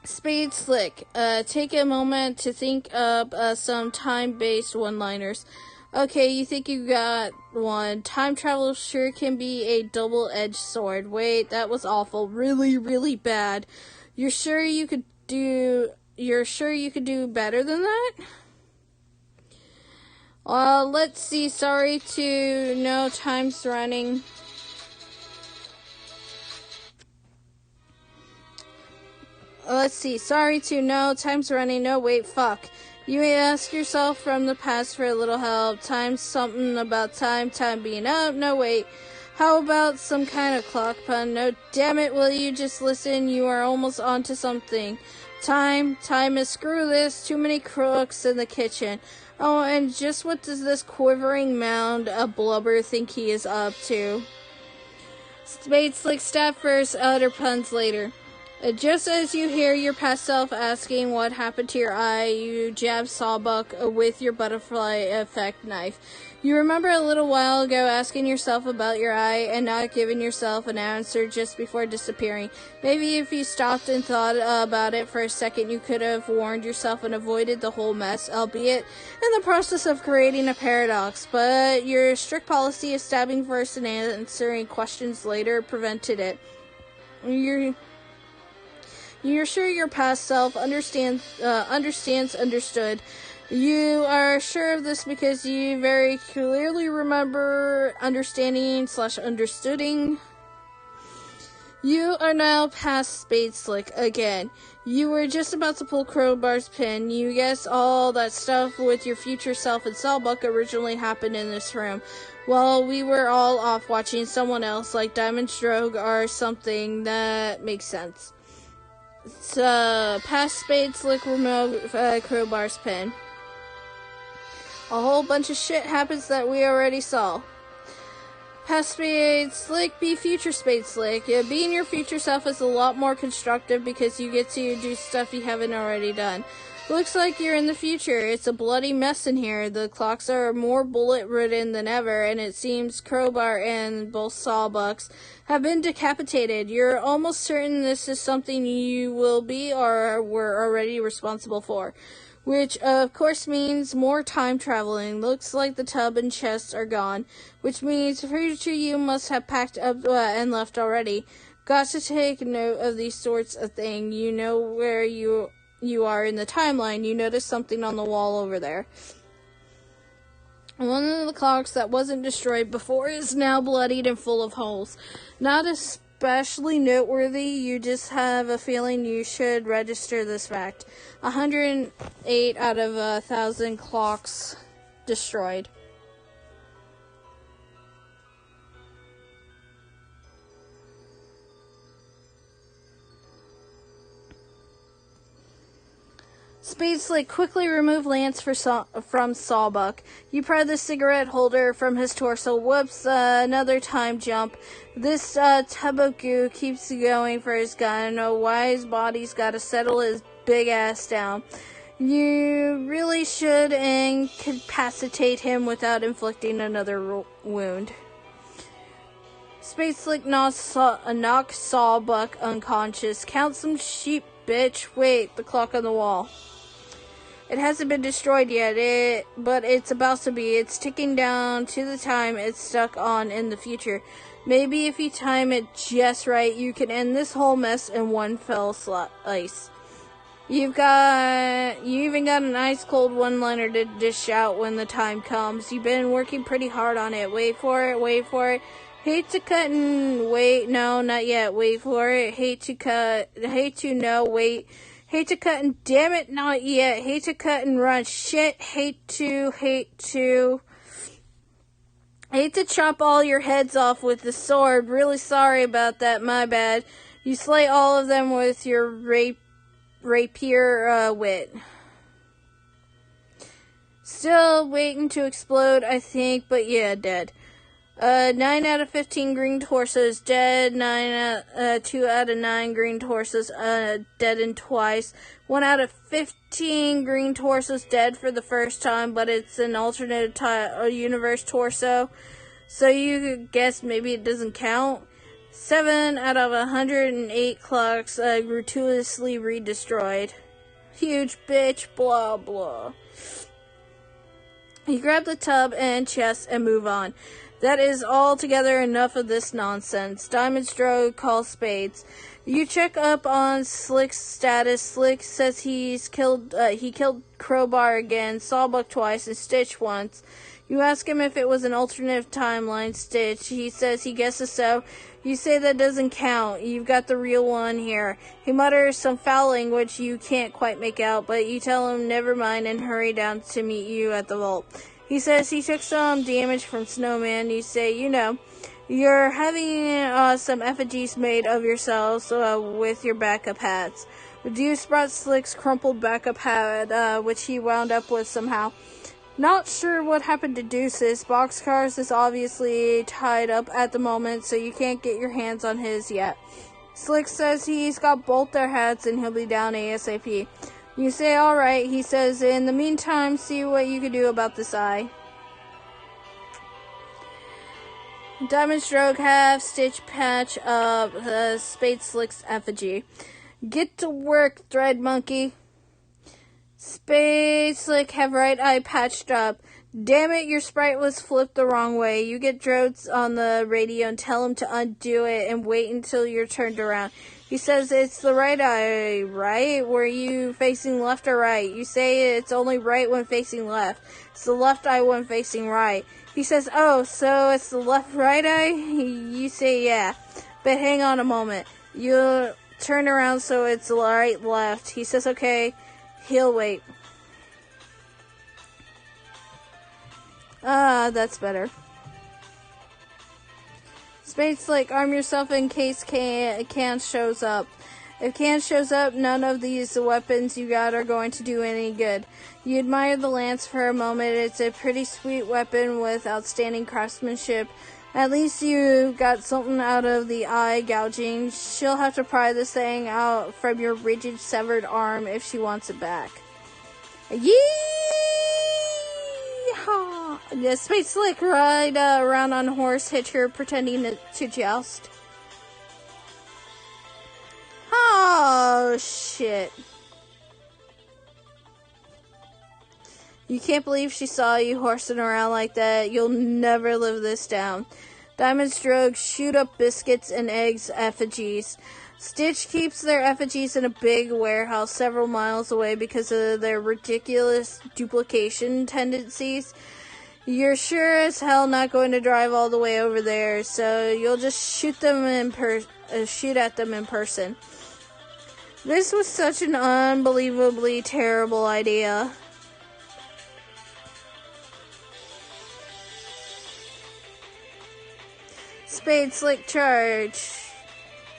Spade Slick. Take a moment to think up some time-based one-liners. Okay, you think you got one. Time travel sure can be a double-edged sword. Wait, that was awful. Really, really bad. You're sure you could do better than that? Let's see. Sorry to no, time's running. Let's see. Sorry to no, time's running. No, wait, fuck. You may ask yourself from the past for a little help. Time's something about time being up. No, wait. How about some kind of clock pun? No, damn it, will you just listen? You are almost onto something. Time is screw this. Too many crooks in the kitchen. Oh, and just what does this quivering mound of blubber think he is up to? Spade Slick stab first, other puns later. Just as you hear your past self asking what happened to your eye, you jab Sawbuck with your butterfly effect knife. You remember a little while ago asking yourself about your eye and not giving yourself an answer just before disappearing. Maybe if you stopped and thought about it for a second, you could have warned yourself and avoided the whole mess, albeit in the process of creating a paradox. But your strict policy of stabbing first and answering questions later prevented it. You're sure your past self understands understood. You are sure of this because you very clearly remember understanding/understooding. You are now past Spade Slick again. You were just about to pull Crowbar's pin. You guess all that stuff with your future self and Sawbuck originally happened in this room. While we were all off watching someone else like Diamond Stroke or something. That makes sense. Past Spade Slick remove Crowbar's pin. A whole bunch of shit happens that we already saw. Past Spade Slick, be future Spade Slick. Being your future self is a lot more constructive because you get to do stuff you haven't already done. Looks like you're in the future. It's a bloody mess in here. The clocks are more bullet-ridden than ever, and it seems Crowbar and both Sawbucks have been decapitated. You're almost certain this is something you will be or were already responsible for. Which, of course, means more time traveling. Looks like the tub and chest are gone. Which means future you must have packed up and left already. Got to take note of these sorts of things. You know where you are in the timeline. You notice something on the wall over there. One of the clocks that wasn't destroyed before is now bloodied and full of holes. Not especially noteworthy, you just have a feeling you should register this fact. 108 out of 1,000 clocks destroyed. Spade Slick quickly removed Lance from Sawbuck. You pry the cigarette holder from his torso. Whoops, another time jump. This tub of goo keeps going for his gun. Why his body's gotta settle his big ass down. You really should incapacitate him without inflicting another wound. Spade Slick knocks Sawbuck unconscious. Count some sheep, bitch. Wait, the clock on the wall. It hasn't been destroyed yet, but it's about to be. It's ticking down to the time it's stuck on in the future. Maybe if you time it just right, you can end this whole mess in one fell slice. You even got an ice cold one-liner to dish out when the time comes. You've been working pretty hard on it. Wait for it. Hate to cut and wait. No, not yet. Wait for it. Hate to cut and damn it, not yet. Hate to cut and run. Shit, hate to chop all your heads off with the sword. Really sorry about that, my bad. You slay all of them with your rapier wit. Still waiting to explode, I think, but yeah, dead. 9 out of 15 green torsos dead. 2 out of 9 green torsos deadened twice. 1 out of 15 green torsos dead for the first time, but it's an alternate universe torso, so you could guess maybe it doesn't count. 7 out of 108 clocks gratuitously redestroyed. Huge bitch, blah blah. You grab the tub and chest and move on. That is altogether enough of this nonsense. Diamond Stroke calls Spades. You check up on Slick's status. Slick says he killed Crowbar again, Sawbuck twice, and Stitch once. You ask him if it was an alternate timeline, Stitch. He says he guesses so. You say that doesn't count. You've got the real one here. He mutters some foul language you can't quite make out, but you tell him never mind and hurry down to meet you at the vault. He says he took some damage from Snowman. You say, you're having some effigies made of yourselves with your backup hats. Deuce brought Slick's crumpled backup hat, which he wound up with somehow. Not sure what happened to Deuce's. Boxcars is obviously tied up at the moment, so you can't get your hands on his yet. Slick says he's got both their hats and he'll be down ASAP. You say, alright. He says, in the meantime, see what you can do about this eye. Diamond Stroke, half stitch patch of Spade Slick's effigy. Get to work, Thread Monkey. Spade Slick, have right eye patched up. Damn it, your sprite was flipped the wrong way. You get Drodes on the radio and tell him to undo it and wait until you're turned around. He says it's the right eye, right? Were you facing left or right? You say it's only right when facing left. It's the left eye when facing right. He says, oh, so it's the left-right eye? You say, yeah. But hang on a moment. You'll turn around so it's the right-left. He says, okay. He'll wait. That's better. Spade Slick, arm yourself in case Can shows up. If Can shows up, none of these weapons you got are going to do any good. You admire the lance for a moment. It's a pretty sweet weapon with outstanding craftsmanship. At least you got something out of the eye gouging. She'll have to pry this thing out from your rigid severed arm if she wants it back. Yeehaw! Yeah, Spade Slick ride around on horse, hitch her, pretending to joust. Oh, shit. You can't believe she saw you horsing around like that. You'll never live this down. Diamond Stroke shoot up biscuits and eggs effigies. Stitch keeps their effigies in a big warehouse several miles away because of their ridiculous duplication tendencies. You're sure as hell not going to drive all the way over there, so you'll just shoot at them in person. This was such an unbelievably terrible idea. Spade Slick charge.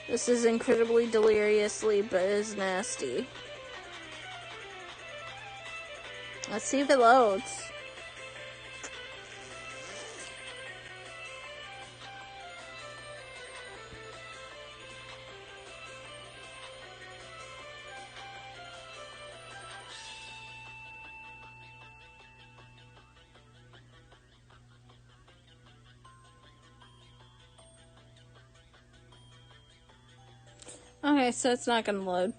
This is incredibly deliriously, but is nasty. Let's see if it loads. Okay, so it's not gonna load.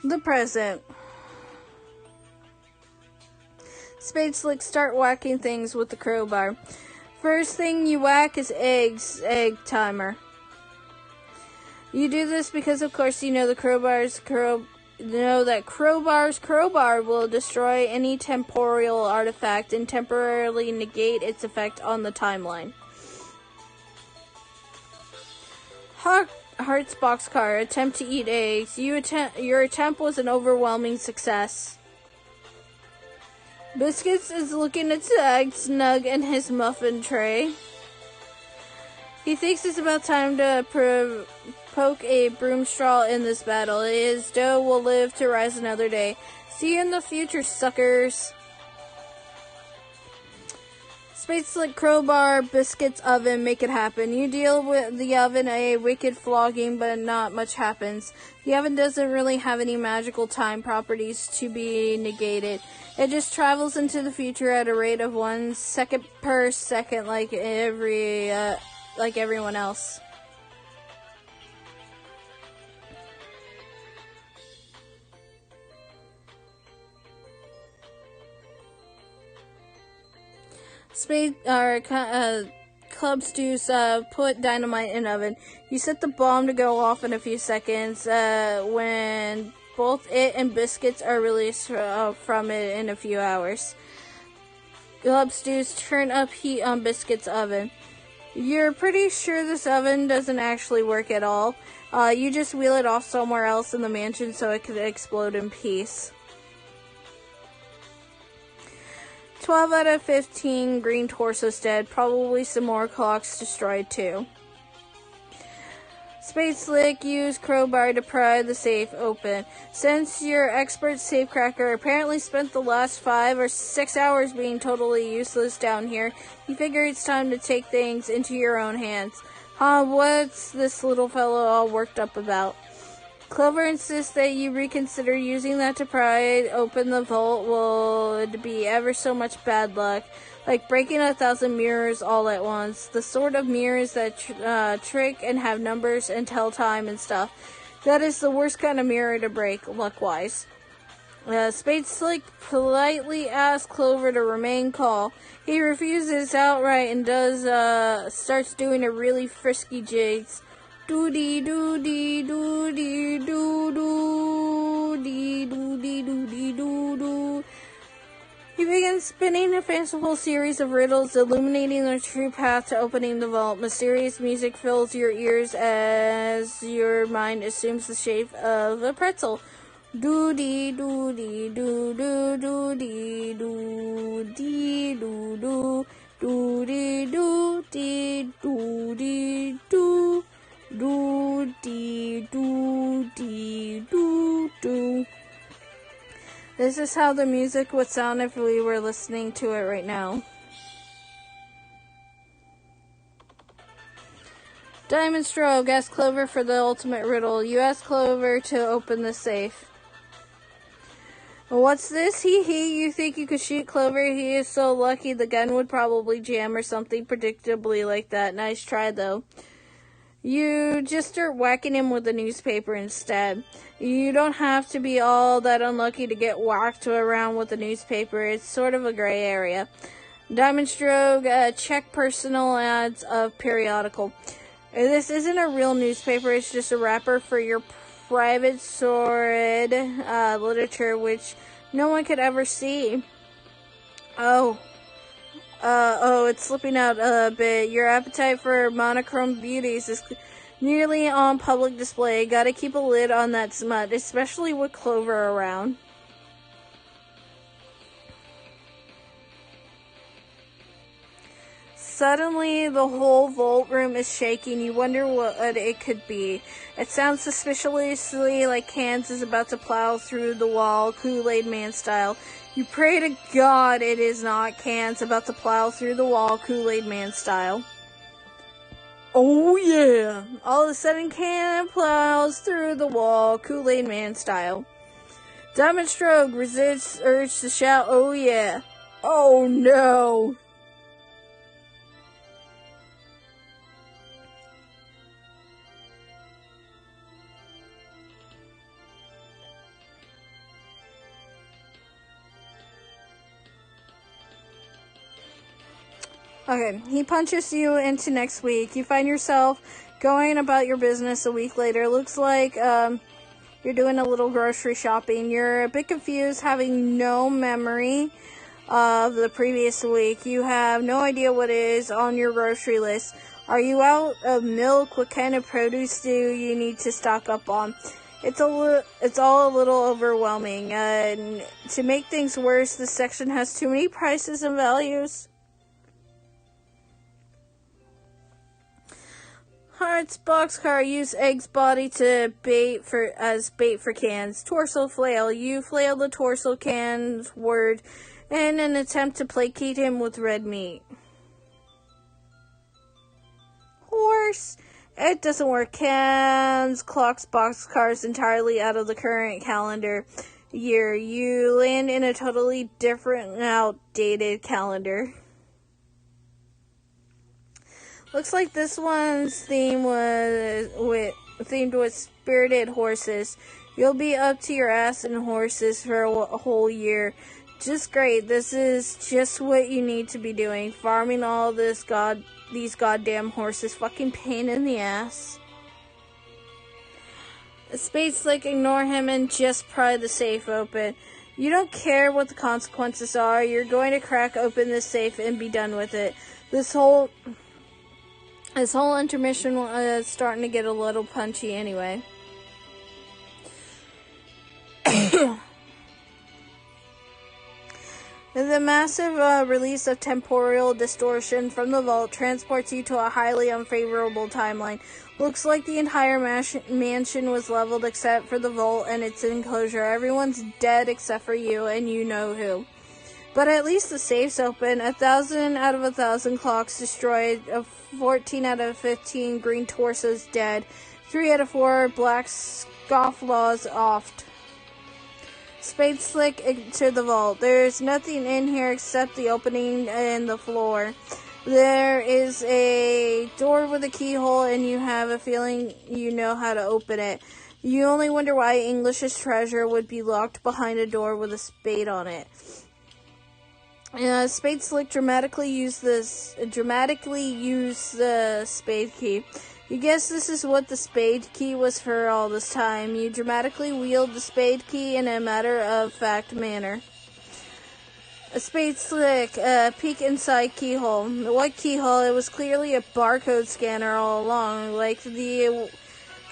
The present. Spade Slick start whacking things with the crowbar. First thing you whack is eggs. Egg timer. You do this because, of course, you know that Crowbar's crowbar will destroy any temporal artifact and temporarily negate its effect on the timeline. Heart's boxcar. Attempt to eat eggs. Your attempt was an overwhelming success. Biscuits is looking at egg snug in his muffin tray. He thinks it's about time to poke a broom straw in this battle. His dough will live to rise another day. See you in the future, suckers. Spade Slick, crowbar, biscuits, oven, make it happen. You deal with the oven a wicked flogging, but not much happens. The oven doesn't really have any magical time properties to be negated. It just travels into the future at a rate of 1 second per second, like everyone else. Club Stews put dynamite in oven. You set the bomb to go off in a few seconds when both it and biscuits are released from it in a few hours. Club Stews turn up heat on biscuits' oven. You're pretty sure this oven doesn't actually work at all. You just wheel it off somewhere else in the mansion so it could explode in peace. 12 out of 15 green torsos dead. Probably some more clocks destroyed too. Spade Slick used crowbar to pry the safe open. Since your expert safecracker apparently spent the last 5 or 6 hours being totally useless down here, you figure it's time to take things into your own hands. What's this little fellow all worked up about? Clover insists that you reconsider using that to pry open the vault would be ever so much bad luck, like breaking 1,000 mirrors all at once. The sort of mirrors that trick and have numbers and tell time and stuff. That is the worst kind of mirror to break, luck-wise. Spade Slick politely asks Clover to remain calm. He refuses outright and starts doing a really frisky jigs. Doody doody doody doo doo dee doody doody doo doo. He begins spinning a fanciful series of riddles, illuminating the true path to opening the vault. Mysterious music fills your ears as your mind assumes the shape of a pretzel. Doody doody doo doo doody doo dee doo doo doody doo dee doody doo. Do dee do dee do do. This is how the music would sound if we were listening to it right now. Diamond Stroke asks Clover for the ultimate riddle. You ask Clover to open the safe. What's this? You think you could shoot Clover? He is so lucky the gun would probably jam or something predictably like that. Nice try though. You just start whacking him with a newspaper instead. You don't have to be all that unlucky to get whacked around with a newspaper. It's sort of a gray area. Diamond Stroke, check personal ads of periodical. This isn't a real newspaper. It's just a wrapper for your private sordid literature, which no one could ever see. It's slipping out a bit. Your appetite for monochrome beauties is nearly on public display. Gotta keep a lid on that smut, especially with Clover around. Suddenly, the whole vault room is shaking. You wonder what it could be. It sounds suspiciously like Cans is about to plow through the wall, Kool-Aid Man style. You pray to God it is not Cans about to plow through the wall, Kool-Aid Man style. Oh yeah! All of a sudden, Can plows through the wall, Kool-Aid Man style. Diamond Stroke resists urge to shout, oh yeah. Oh no! Okay, he punches you into next week. You find yourself going about your business a week later. Looks like you're doing a little grocery shopping. You're a bit confused, having no memory of the previous week. You have no idea what is on your grocery list. Are you out of milk? What kind of produce do you need to stock up on? It's all a little overwhelming. To make things worse, this section has too many prices and values. Hearts boxcar, use Egg's body as bait for Cans. Torso flail. You flail the torso Cans word in an attempt to placate him with red meat. Horse. It doesn't work. Cans clocks boxcars entirely out of the current calendar year. You land in a totally different and outdated calendar. Looks like this one's themed with spirited horses. You'll be up to your ass in horses for a whole year. Just great. This is just what you need to be doing. Farming all these goddamn horses. Fucking pain in the ass. Spade Slick, ignore him and just pry the safe open. You don't care what the consequences are. You're going to crack open this safe and be done with it. This whole intermission is starting to get a little punchy anyway. The massive release of temporal distortion from the vault transports you to a highly unfavorable timeline. Looks like the entire mansion was leveled except for the vault and its enclosure. Everyone's dead except for you, and you know who. But at least the safe's open. 1,000 out of 1,000 clocks destroyed. 14 out of 15 green torsos dead. 3 out of 4 black scofflaws offed. Spade Slick into the vault. There's nothing in here except the opening in the floor. There is a door with a keyhole, and you have a feeling you know how to open it. You only wonder why English's treasure would be locked behind a door with a spade on it. Spade Slick dramatically use the spade key. You guess this is what the spade key was for all this time. You dramatically wield the spade key in a matter-of-fact manner. A Spade Slick, peek inside keyhole. What keyhole? It was clearly a barcode scanner all along, like the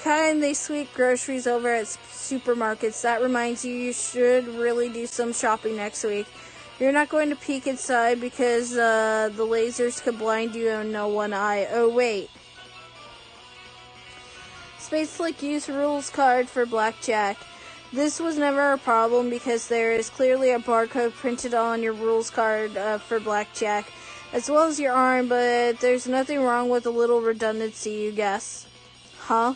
kind they sweep groceries over at supermarkets. That reminds you, you should really do some shopping next week. You're not going to peek inside because the lasers could blind you in no one eye. Oh, wait. Spade Slick used rules card for blackjack. This was never a problem because there is clearly a barcode printed on your rules card for blackjack, as well as your arm, but there's nothing wrong with a little redundancy, you guess. Huh?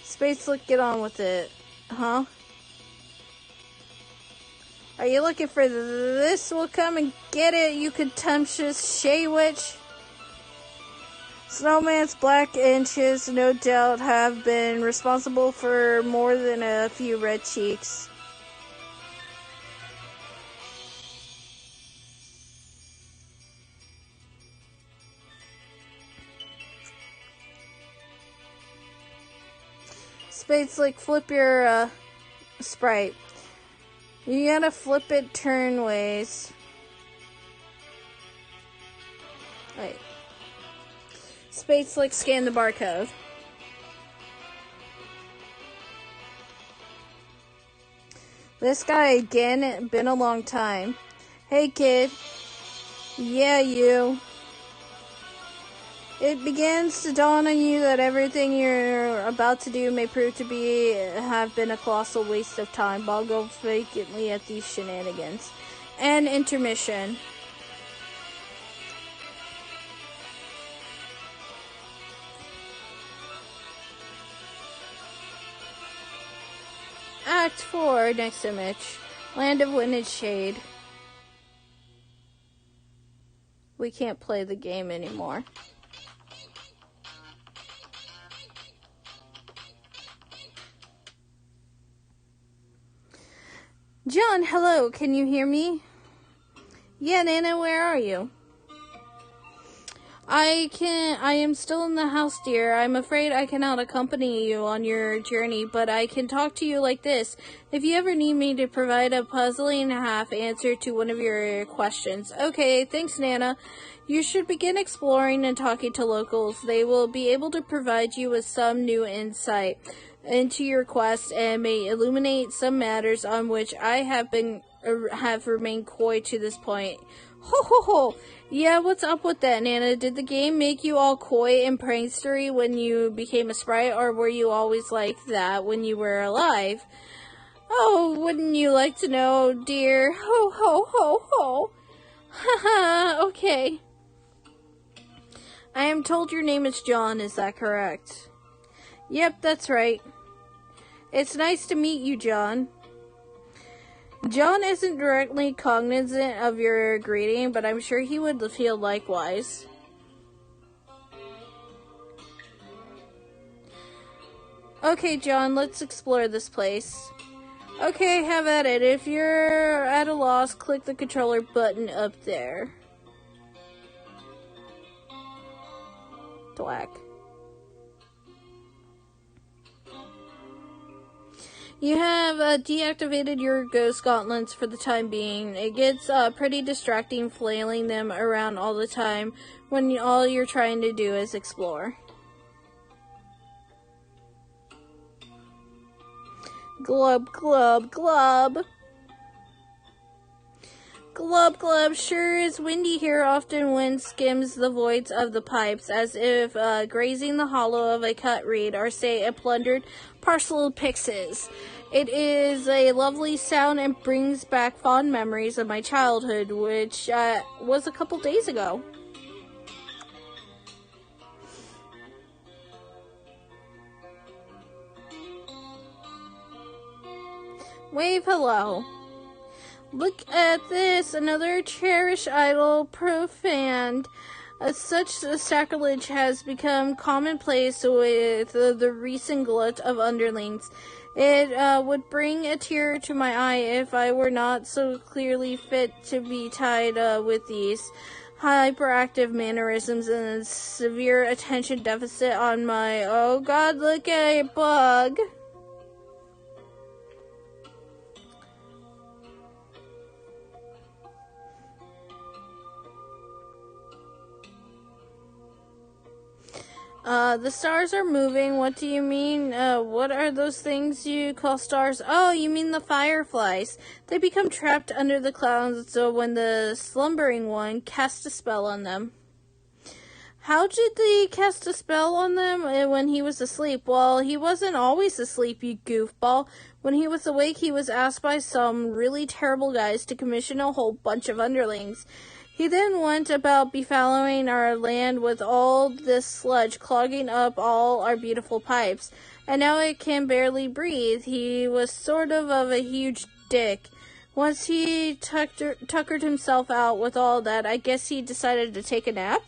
Spade Slick, get on with it. Huh? Are you looking for this? Well, come and get it, you contemptuous Shay-Witch. Snowman's black inches, no doubt, have been responsible for more than a few red cheeks. Spade Slick, flip your sprite. You gotta flip it turn ways. Wait. Spade Slick, scan the barcode. This guy again, been a long time. Hey kid. Yeah, you. It begins to dawn on you that everything you're about to do may prove to have been a colossal waste of time. Ball goes vacantly at these shenanigans. And intermission. Act 4, next image. Land of Wind and Shade. We can't play the game anymore. John, hello, can you hear me? Yeah, Nana, where are you? I am still in the house, dear. I'm afraid I cannot accompany you on your journey, but I can talk to you like this. If you ever need me to provide a puzzling half answer to one of your questions. Okay, thanks, Nana. You should begin exploring and talking to locals. They will be able to provide you with some new insight into your quest and may illuminate some matters on which I have remained coy to this point. Ho ho ho! Yeah, what's up with that, Nana? Did the game make you all coy and prankstery when you became a sprite, or were you always like that when you were alive? Oh, wouldn't you like to know, dear? Ho ho ho ho! Haha, okay. I am told your name is John, is that correct? Yep, that's right. It's nice to meet you, John. John isn't directly cognizant of your greeting, but I'm sure he would feel likewise. Okay, John, let's explore this place. Okay, have at it. If you're at a loss, click the controller button up there. Thwack. You have deactivated your ghost gauntlets for the time being. It gets pretty distracting flailing them around all the time when all you're trying to do is explore. Glub, glub, glub. Glub, glub. Sure is windy here. Often wind skims the voids of the pipes as if grazing the hollow of a cut reed or, say, a plundered parcel of pixies. It is a lovely sound and brings back fond memories of my childhood, which was a couple days ago. Wave hello. Look at this, another cherished idol profaned. Such sacrilege has become commonplace with the recent glut of underlings. It would bring a tear to my eye if I were not so clearly fit to be tied with these hyperactive mannerisms and a severe attention deficit on my, oh god, look at a bug. The stars are moving. What do you mean? What are those things you call stars? Oh, you mean the fireflies. They become trapped under the clouds so when the slumbering one casts a spell on them. How did they cast a spell on them when he was asleep? Well, he wasn't always asleep, you goofball. When he was awake, he was asked by some really terrible guys to commission a whole bunch of underlings. He then went about befouling our land with all this sludge, clogging up all our beautiful pipes, and now it can barely breathe. He was sort of a huge dick. Once he tuckered himself out with all that, I guess he decided to take a nap?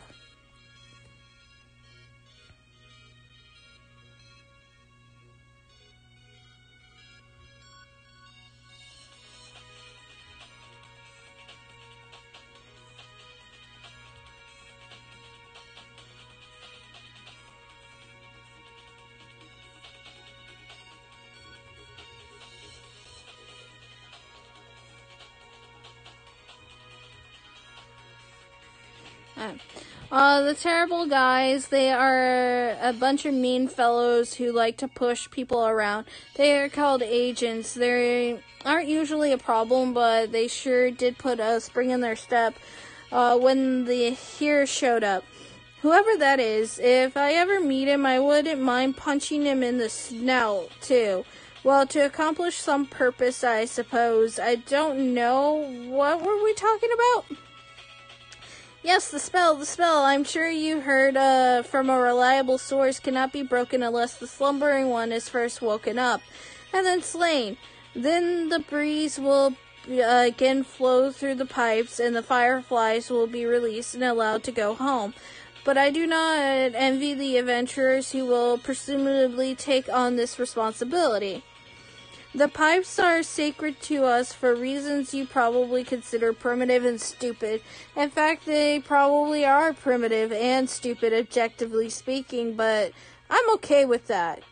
The terrible guys, they are a bunch of mean fellows who like to push people around. They are called agents. They aren't usually a problem, but they sure did put a spring in their step when the heroes showed up. Whoever that is, if I ever meet him, I wouldn't mind punching him in the snout, too. Well, to accomplish some purpose, I suppose. I don't know. What were we talking about? Yes, the spell. I'm sure you heard from a reliable source cannot be broken unless the slumbering one is first woken up and then slain. Then the breeze will again flow through the pipes and the fireflies will be released and allowed to go home. But I do not envy the adventurers who will presumably take on this responsibility. The pipes are sacred to us for reasons you probably consider primitive and stupid. In fact, they probably are primitive and stupid, objectively speaking, but I'm okay with that.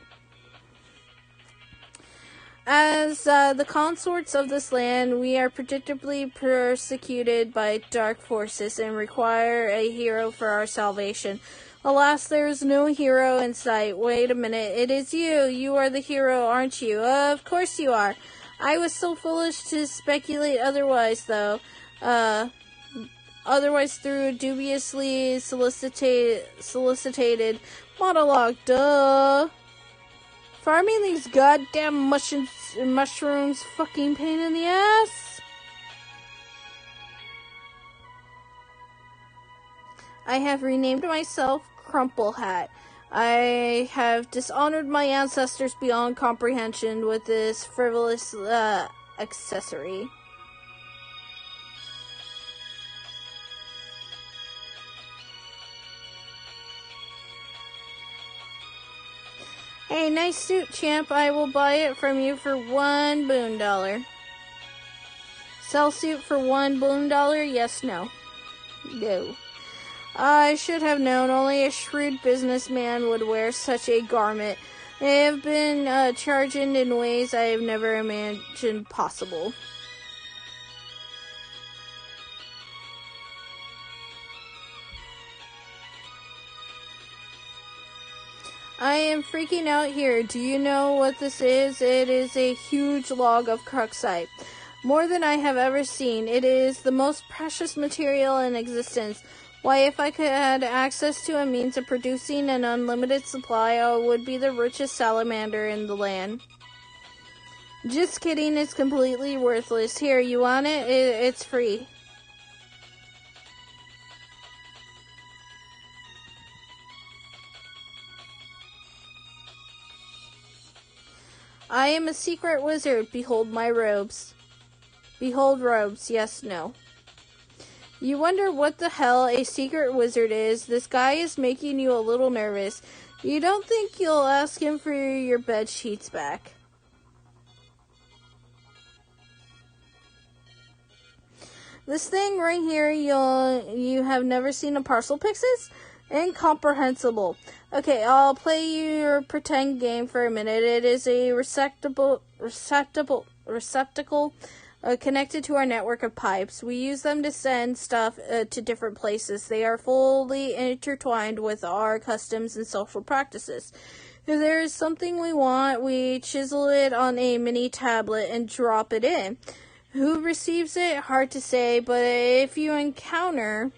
As the consorts of this land, we are predictably persecuted by dark forces and require a hero for our salvation. Alas, there is no hero in sight. Wait a minute, it is you. You are the hero, aren't you? Of course you are. I was so foolish to speculate otherwise, though. Otherwise through a dubiously solicited monologue. Duh. Farming these goddamn mushrooms, fucking pain in the ass. I have renamed myself Crumple Hat. I have dishonored my ancestors beyond comprehension with this frivolous accessory. Hey, nice suit, champ. I will buy it from you for $1 boon. Sell suit for $1 boon? Yes, no. No. I should have known only a shrewd businessman would wear such a garment. They have been charging in ways I have never imagined possible. I am freaking out here. Do you know what this is? It is a huge log of cruxite. More than I have ever seen. It is the most precious material in existence. Why, if I could had access to a means of producing an unlimited supply, I would be the richest salamander in the land. Just kidding, it's completely worthless. Here, you want it? It's free. I am a secret wizard. Behold my robes. Behold robes. Yes, no. You wonder what the hell a secret wizard is. This guy is making you a little nervous. You don't think you'll ask him for your bed sheets back? This thing right here, you have never seen a parcel pixis? Incomprehensible. Okay, I'll play your pretend game for a minute. It is a receptacle connected to our network of pipes. We use them to send stuff to different places. They are fully intertwined with our customs and social practices. If there is something we want, we chisel it on a mini tablet and drop it in. Who receives it? Hard to say, but if you encounter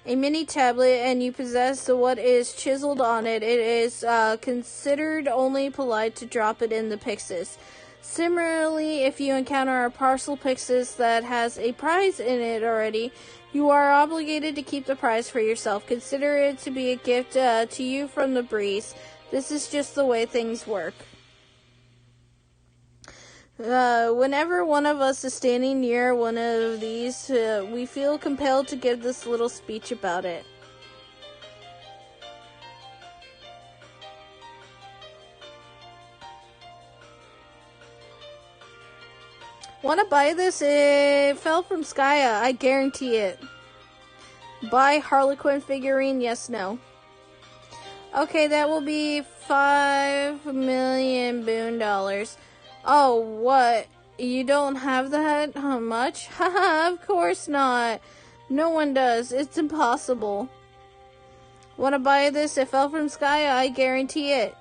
a mini tablet and you possess what is chiseled on it, it is considered only polite to drop it in the pixis. Similarly, if you encounter a parcel pixis that has a prize in it already, you are obligated to keep the prize for yourself. Consider it to be a gift to you from the breeze. This is just the way things work. Whenever one of us is standing near one of these, we feel compelled to give this little speech about it. Want to buy this? It fell from Skya. I guarantee it. Buy Harlequin figurine? Yes, no. Okay, that will be $5 million boon. Oh, what? You don't have that? How much? Haha, of course not. No one does. It's impossible. Want to buy this? It fell from Skya. I guarantee it.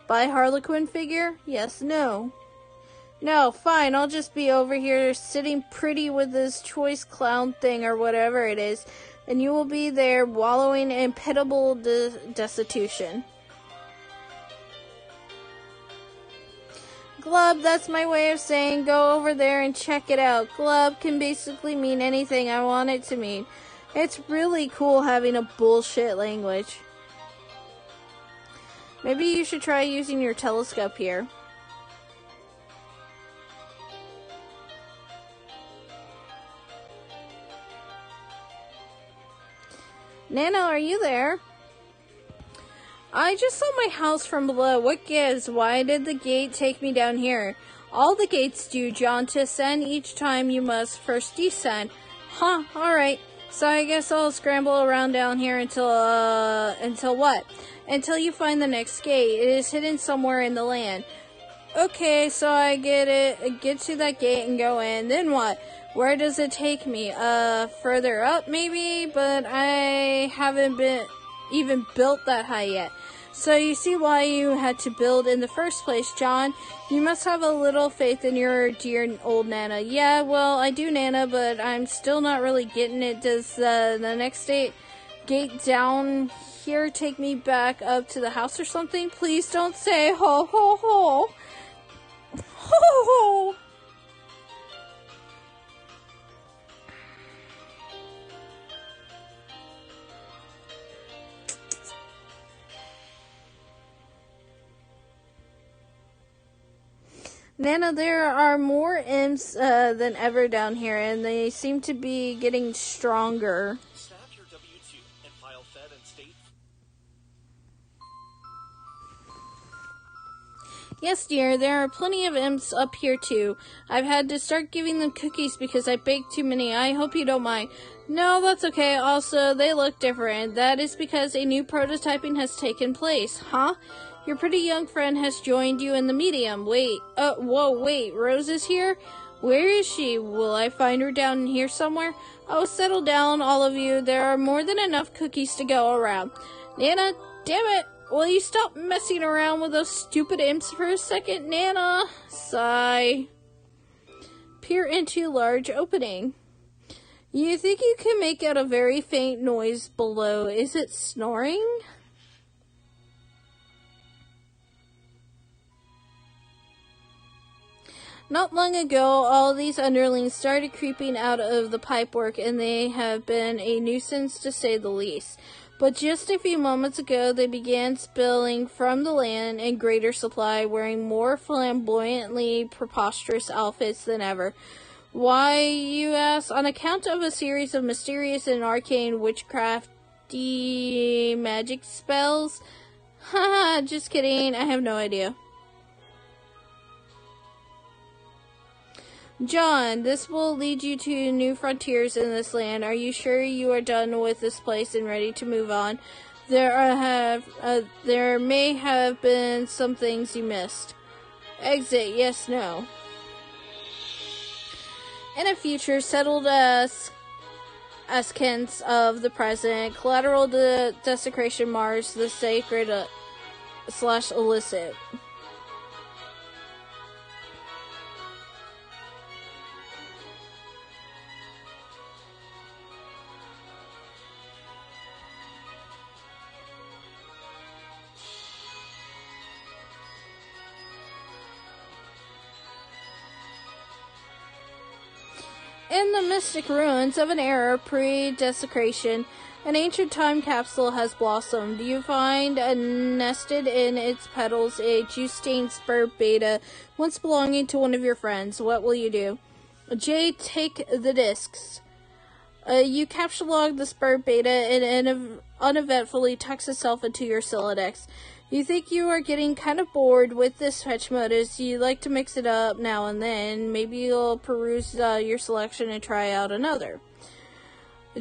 Buy Harlequin figure? Yes, no. No, fine, I'll just be over here sitting pretty with this choice clown thing or whatever it is. and you will be there wallowing in pitiable destitution. Glub, that's my way of saying go over there and check it out. Glub can basically mean anything I want it to mean. It's really cool having a bullshit language. Maybe you should try using your telescope here. Nana, are you there? I just saw my house from below. What gives? Why did the gate take me down here? All the gates do, John. To ascend each time you must first descend. Huh, alright. So I guess I'll scramble around down here until what? Until you find the next gate. It is hidden somewhere in the land. Okay, so I get to that gate and go in. Then what? Where does it take me? Further up maybe? But I haven't even built that high yet. So you see why you had to build in the first place, John. You must have a little faith in your dear old Nana. Yeah, well, I do, Nana, but I'm still not really getting it. Does the next gate down here take me back up to the house or something? Please don't say ho ho ho. Ho ho. Nana, there are more imps than ever down here, and they seem to be getting stronger. Staff your W-2 and file Fed and state. Yes, dear, there are plenty of imps up here, too. I've had to start giving them cookies because I baked too many. I hope you don't mind. No, that's okay. Also, they look different. That is because a new prototyping has taken place. Huh? Your pretty young friend has joined you in the medium. Wait, Rose is here? Where is she? Will I find her down here somewhere? Oh, settle down, all of you. There are more than enough cookies to go around. Nana, damn it. Will you stop messing around with those stupid imps for a second, Nana? Sigh. Peer into large opening. You think you can make out a very faint noise below. Is it snoring? Not long ago, all these underlings started creeping out of the pipework, and they have been a nuisance to say the least. But just a few moments ago, they began spilling from the land in greater supply, wearing more flamboyantly preposterous outfits than ever. Why, you ask? On account of a series of mysterious and arcane witchcrafty magic spells? Haha, just kidding, I have no idea. John, this will lead you to new frontiers in this land. Are you sure you are done with this place and ready to move on? There may have been some things you missed. Exit, yes, no. In a future settled as Kents of the present, collateral desecration mars the sacred / illicit. In the mystic ruins of an era pre-desecration, an ancient time capsule has blossomed. You find nested in its petals a juice-stained spur beta once belonging to one of your friends. What will you do? J, take the discs. You capture log the spur beta and uneventfully tucks itself into your Silodex. You think you are getting kind of bored with this fetch modus. You like to mix it up now and then. Maybe you'll peruse your selection and try out another.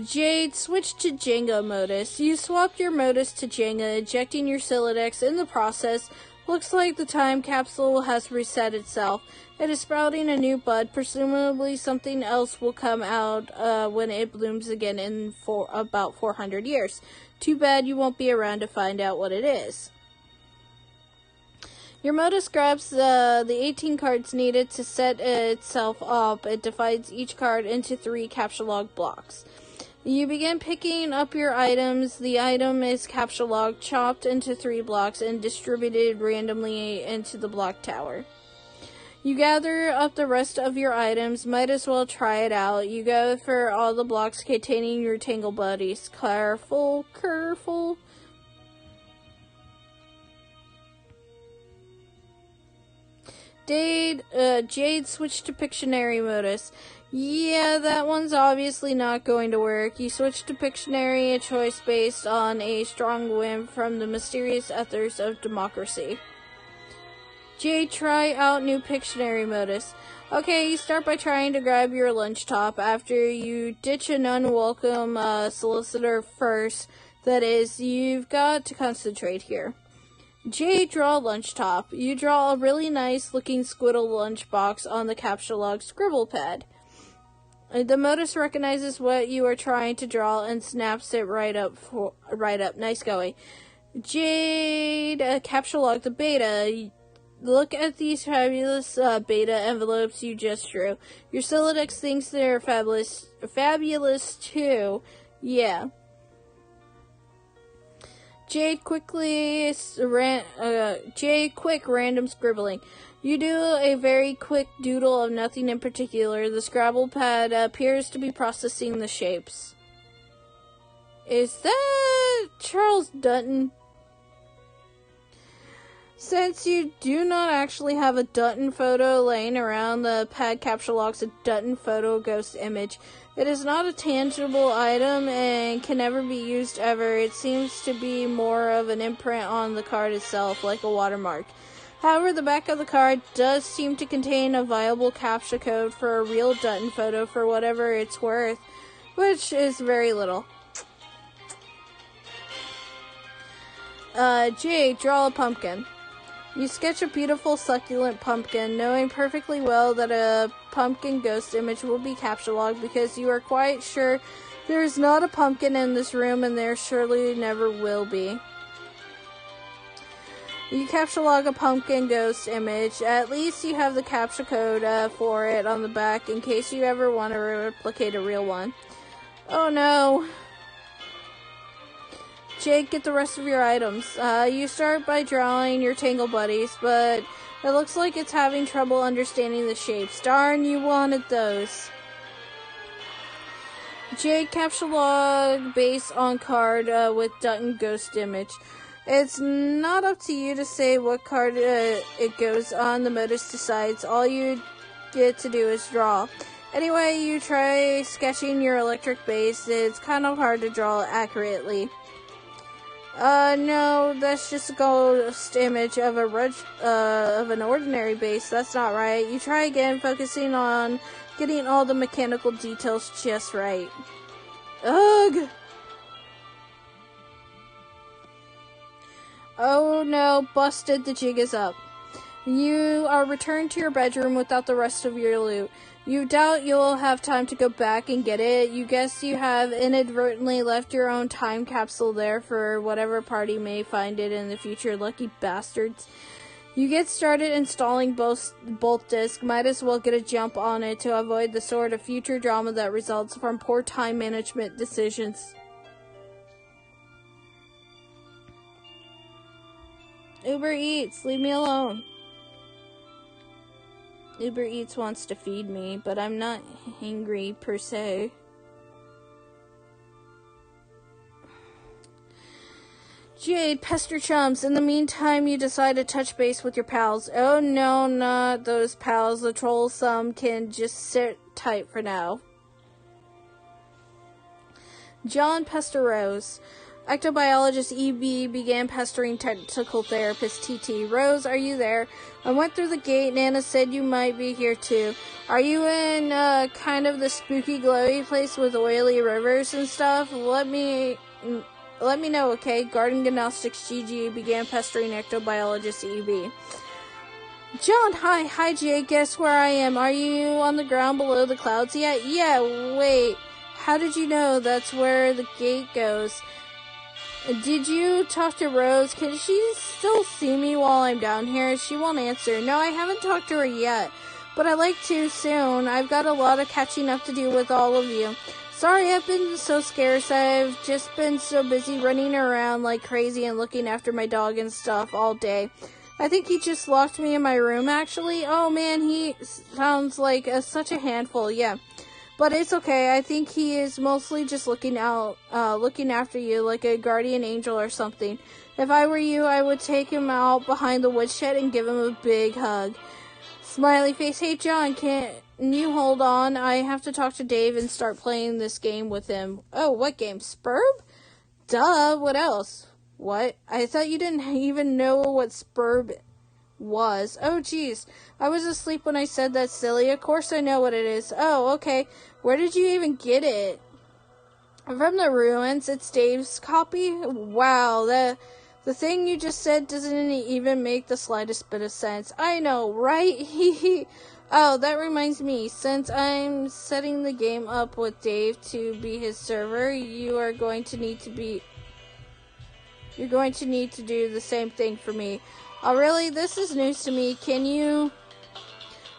Jade, switch to Jenga modus. You swap your modus to Jenga, ejecting your Silodex. In the process, looks like the time capsule has reset itself. It is sprouting a new bud. Presumably something else will come out when it blooms again in about 400 years. Too bad you won't be around to find out what it is. Your modus grabs the 18 cards needed to set itself up. It divides each card into 3 capture log blocks. You begin picking up your items. The item is capsule log, chopped into 3 blocks and distributed randomly into the block tower. You gather up the rest of your items. Might as well try it out. You go for all the blocks containing your tangle buddies. Careful. Jade switched to Pictionary modus. Yeah, that one's obviously not going to work. You switch to Pictionary, a choice based on a strong whim from the mysterious ethers of democracy. Jade, try out new Pictionary modus. Okay, you start by trying to grab your lunch top after you ditch an unwelcome solicitor first. That is, you've got to concentrate here. Jade, draw lunch top. You draw a really nice looking squiddle lunchbox on the capsule log scribble pad. The modus recognizes what you are trying to draw and snaps it right up. Nice going. Jade, capsule log the beta. Look at these fabulous beta envelopes you just drew. Your Solidex thinks they're fabulous too. Yeah. Jade, quick random scribbling. You do a very quick doodle of nothing in particular. The Scrabble pad appears to be processing the shapes. Is that Charles Dutton? Since you do not actually have a Dutton photo laying around, the pad capsule logs a Dutton photo ghost image. It is not a tangible item and can never be used ever. It seems to be more of an imprint on the card itself, like a watermark. However, the back of the card does seem to contain a viable CAPTCHA code for a real Dutton photo for whatever it's worth, which is very little. Jade, draw a pumpkin. You sketch a beautiful succulent pumpkin, knowing perfectly well that a pumpkin ghost image will be capsule logged because you are quite sure there is not a pumpkin in this room and there surely never will be. You capsule log a pumpkin ghost image. At least you have the CAPTCHA code for it on the back in case you ever want to replicate a real one. Oh no. Jake, get the rest of your items. You start by drawing your tangle buddies, but it looks like it's having trouble understanding the shapes. Darn, you wanted those. Jake, capsule log base on card with Dutton ghost image. It's not up to you to say what card it goes on. The modus decides. All you get to do is draw. Anyway, you try sketching your electric base. It's kind of hard to draw accurately. No, that's just a ghost image of an ordinary base. That's not right. You try again, focusing on getting all the mechanical details just right. Ugh! Oh no, busted, the jig is up. You are returned to your bedroom without the rest of your loot. You doubt you'll have time to go back and get it. You guess you have inadvertently left your own time capsule there for whatever party may find it in the future. Lucky bastards. You get started installing both discs. Might as well get a jump on it to avoid the sort of future drama that results from poor time management decisions. Uber Eats, leave me alone. Uber Eats wants to feed me, but I'm not hungry per se. Jade, pester chums. In the meantime, you decide to touch base with your pals. Oh no, not those pals. The trollsome can just sit tight for now. John Pester Rose. Ectobiologist EB began pestering technical therapist TT. Rose, are you there? I went through the gate. Nana said you might be here too. Are you in kind of the spooky glowy place with oily rivers and stuff? Let me know, okay? Garden Gnostics GG began pestering ectobiologist EB. John, hi Jay, guess where I am? Are you on the ground below the clouds yet? Yeah, wait. How did you know that's where the gate goes? Did you talk to Rose? Can she still see me while I'm down here? She won't answer. No, I haven't talked to her yet, but I'd like to soon. I've got a lot of catching up to do with all of you. Sorry, I've been so scarce. I've just been so busy running around like crazy and looking after my dog and stuff all day. I think he just locked me in my room, actually. Oh man, he sounds like such a handful, yeah. But it's okay. I think he is mostly just looking after you like a guardian angel or something. If I were you, I would take him out behind the woodshed and give him a big hug. Smiley face. Hey, John, can you hold on? I have to talk to Dave and start playing this game with him. Oh, what game? Spurb? Duh, what else? What? I thought you didn't even know what Spurb was. Oh, jeez. I was asleep when I said that, silly. Of course I know what it is. Oh, okay. Where did you even get it? From the ruins. It's Dave's copy? Wow, the thing you just said doesn't even make the slightest bit of sense. I know, right? Oh, that reminds me. Since I'm setting the game up with Dave to be his server, you're going to need to do the same thing for me. Oh, really? This is news to me. Can you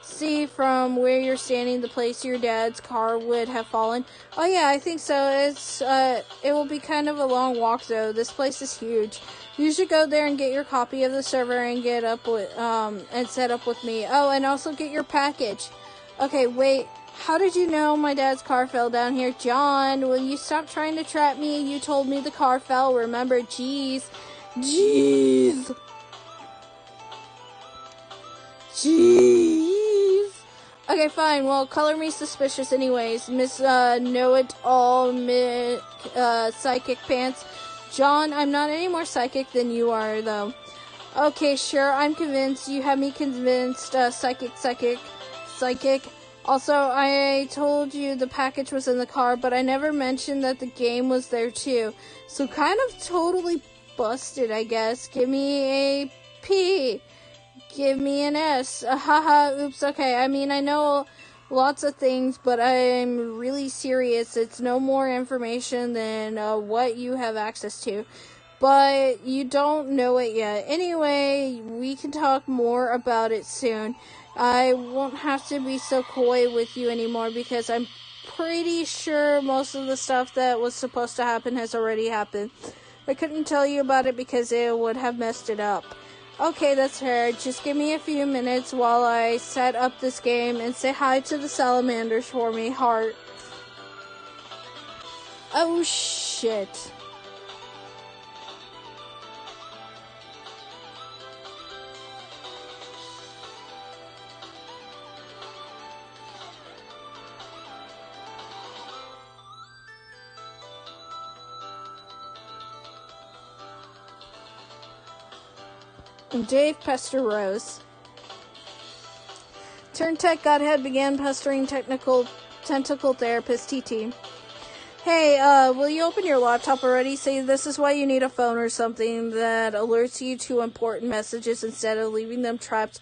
see from where you're standing the place your dad's car would have fallen? Oh, yeah, I think so. It will be kind of a long walk, though. This place is huge. You should go there and get your copy of the server and and set up with me. Oh, and also get your package. Okay, wait. How did you know my dad's car fell down here? John, will you stop trying to trap me? You told me the car fell, remember? Jeez. Okay, fine. Well, color me suspicious anyways. Miss Know-It-All Psychic Pants. John, I'm not any more psychic than you are, though. Okay, sure, I'm convinced. You have me convinced. Psychic. Also, I told you the package was in the car, but I never mentioned that the game was there, too. So kind of totally busted, I guess. Give me a P. Give me an S. Haha, oops, okay. I mean, I know lots of things, but I'm really serious. It's no more information than what you have access to. But you don't know it yet. Anyway, we can talk more about it soon. I won't have to be so coy with you anymore because I'm pretty sure most of the stuff that was supposed to happen has already happened. I couldn't tell you about it because it would have messed it up. Okay, that's fair. Just give me a few minutes while I set up this game and say hi to the salamanders for me, heart. Oh, shit. Dave pester Rose. Turntech Godhead began pestering tentacle therapist TT. Hey, will you open your laptop already? Say this is why you need a phone or something that alerts you to important messages instead of leaving them trapped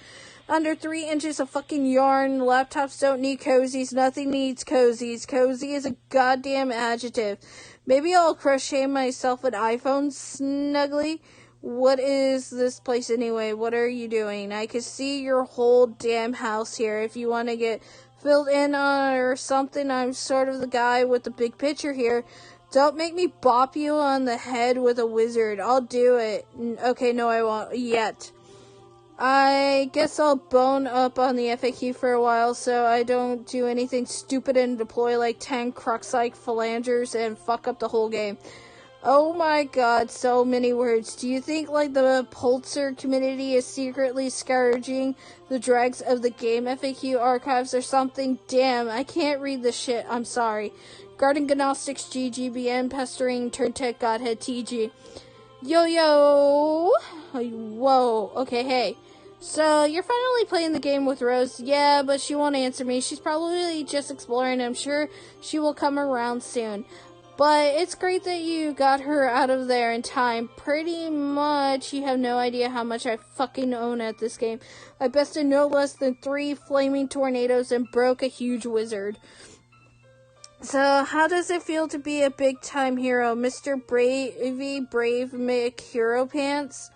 under 3 inches of fucking yarn. Laptops don't need cozies. Nothing needs cozies. Cozy is a goddamn adjective. Maybe I'll crochet myself an iPhone snuggly. What is this place anyway? What are you doing? I can see your whole damn house here. If you want to get filled in on or something, I'm sort of the guy with the big picture here. Don't make me bop you on the head with a wizard. I'll do it. Okay, no, I won't yet. I guess I'll bone up on the FAQ for a while so I don't do anything stupid and deploy like 10 crux-like phalangers and fuck up the whole game. Oh my god, so many words. Do you think like the Pulitzer community is secretly scourging the dregs of the game FAQ archives or something? Damn, I can't read this shit. I'm sorry. Garden Gnostics GGBN pestering Turntech Godhead TG. Yo. Whoa. Okay, hey. So, you're finally playing the game with Rose. Yeah, but she won't answer me. She's probably just exploring. I'm sure she will come around soon. But it's great that you got her out of there in time. Pretty much, you have no idea how much I fucking own at this game. I bested no less than 3 flaming tornadoes and broke a huge wizard. So, how does it feel to be a big-time hero, Mr. Brave McHero Pants?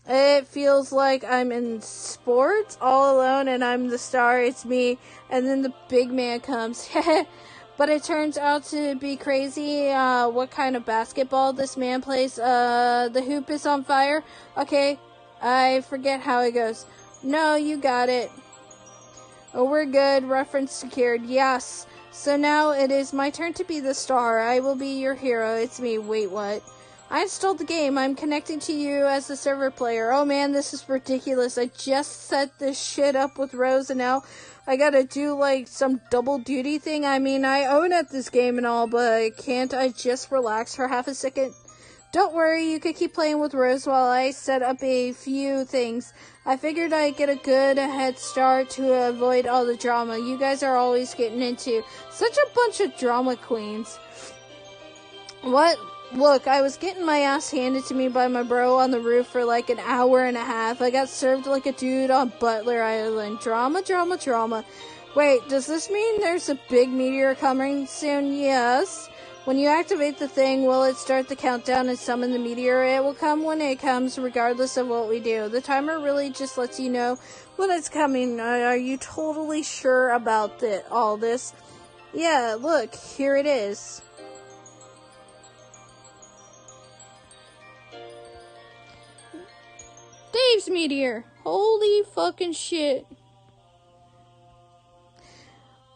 It feels like I'm in sports, all alone, and I'm the star, it's me, and then the big man comes. but it turns out to be crazy. What kind of basketball this man plays? The hoop is on fire. Okay, I forget how it goes. No, you got it. Oh, we're good. Reference secured. Yes. So now it is my turn to be the star. I will be your hero. It's me. Wait, what? I installed the game. I'm connecting to you as the server player. Oh man, this is ridiculous. I just set this shit up with Rose and now I gotta do like some double duty thing. I mean, I own at this game and all, but can't I just relax for half a second? Don't worry, you could keep playing with Rose while I set up a few things. I figured I'd get a good head start to avoid all the drama you guys are always getting into. Such a bunch of drama queens. What? Look, I was getting my ass handed to me by my bro on the roof for like an hour and a half. I got served like a dude on Butler Island. Drama, drama, drama. Wait, does this mean there's a big meteor coming soon? Yes. When you activate the thing, will it start the countdown and summon the meteor? It will come when it comes, regardless of what we do. The timer really just lets you know when it's coming. Are you totally sure about all this? Yeah, look, here it is. Dave's meteor. Holy fucking shit.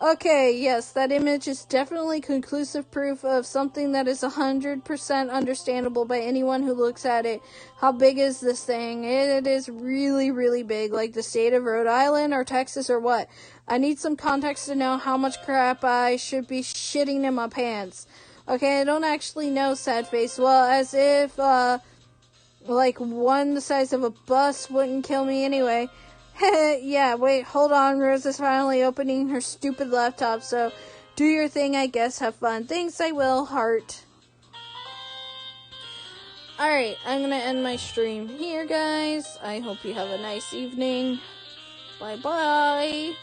Okay, yes, that image is definitely conclusive proof of something that is 100% understandable by anyone who looks at it. How big is this thing? It is really, really big, like the state of Rhode Island or Texas or what? I need some context to know how much crap I should be shitting in my pants. Okay, I don't actually know, sad face. Well, as if, like one the size of a bus wouldn't kill me anyway. Yeah, wait, hold on. Rose is finally opening her stupid laptop, so do your thing, I guess. Have fun. Thanks, I will, heart. Alright, I'm gonna end my stream here, guys. I hope you have a nice evening. Bye-bye.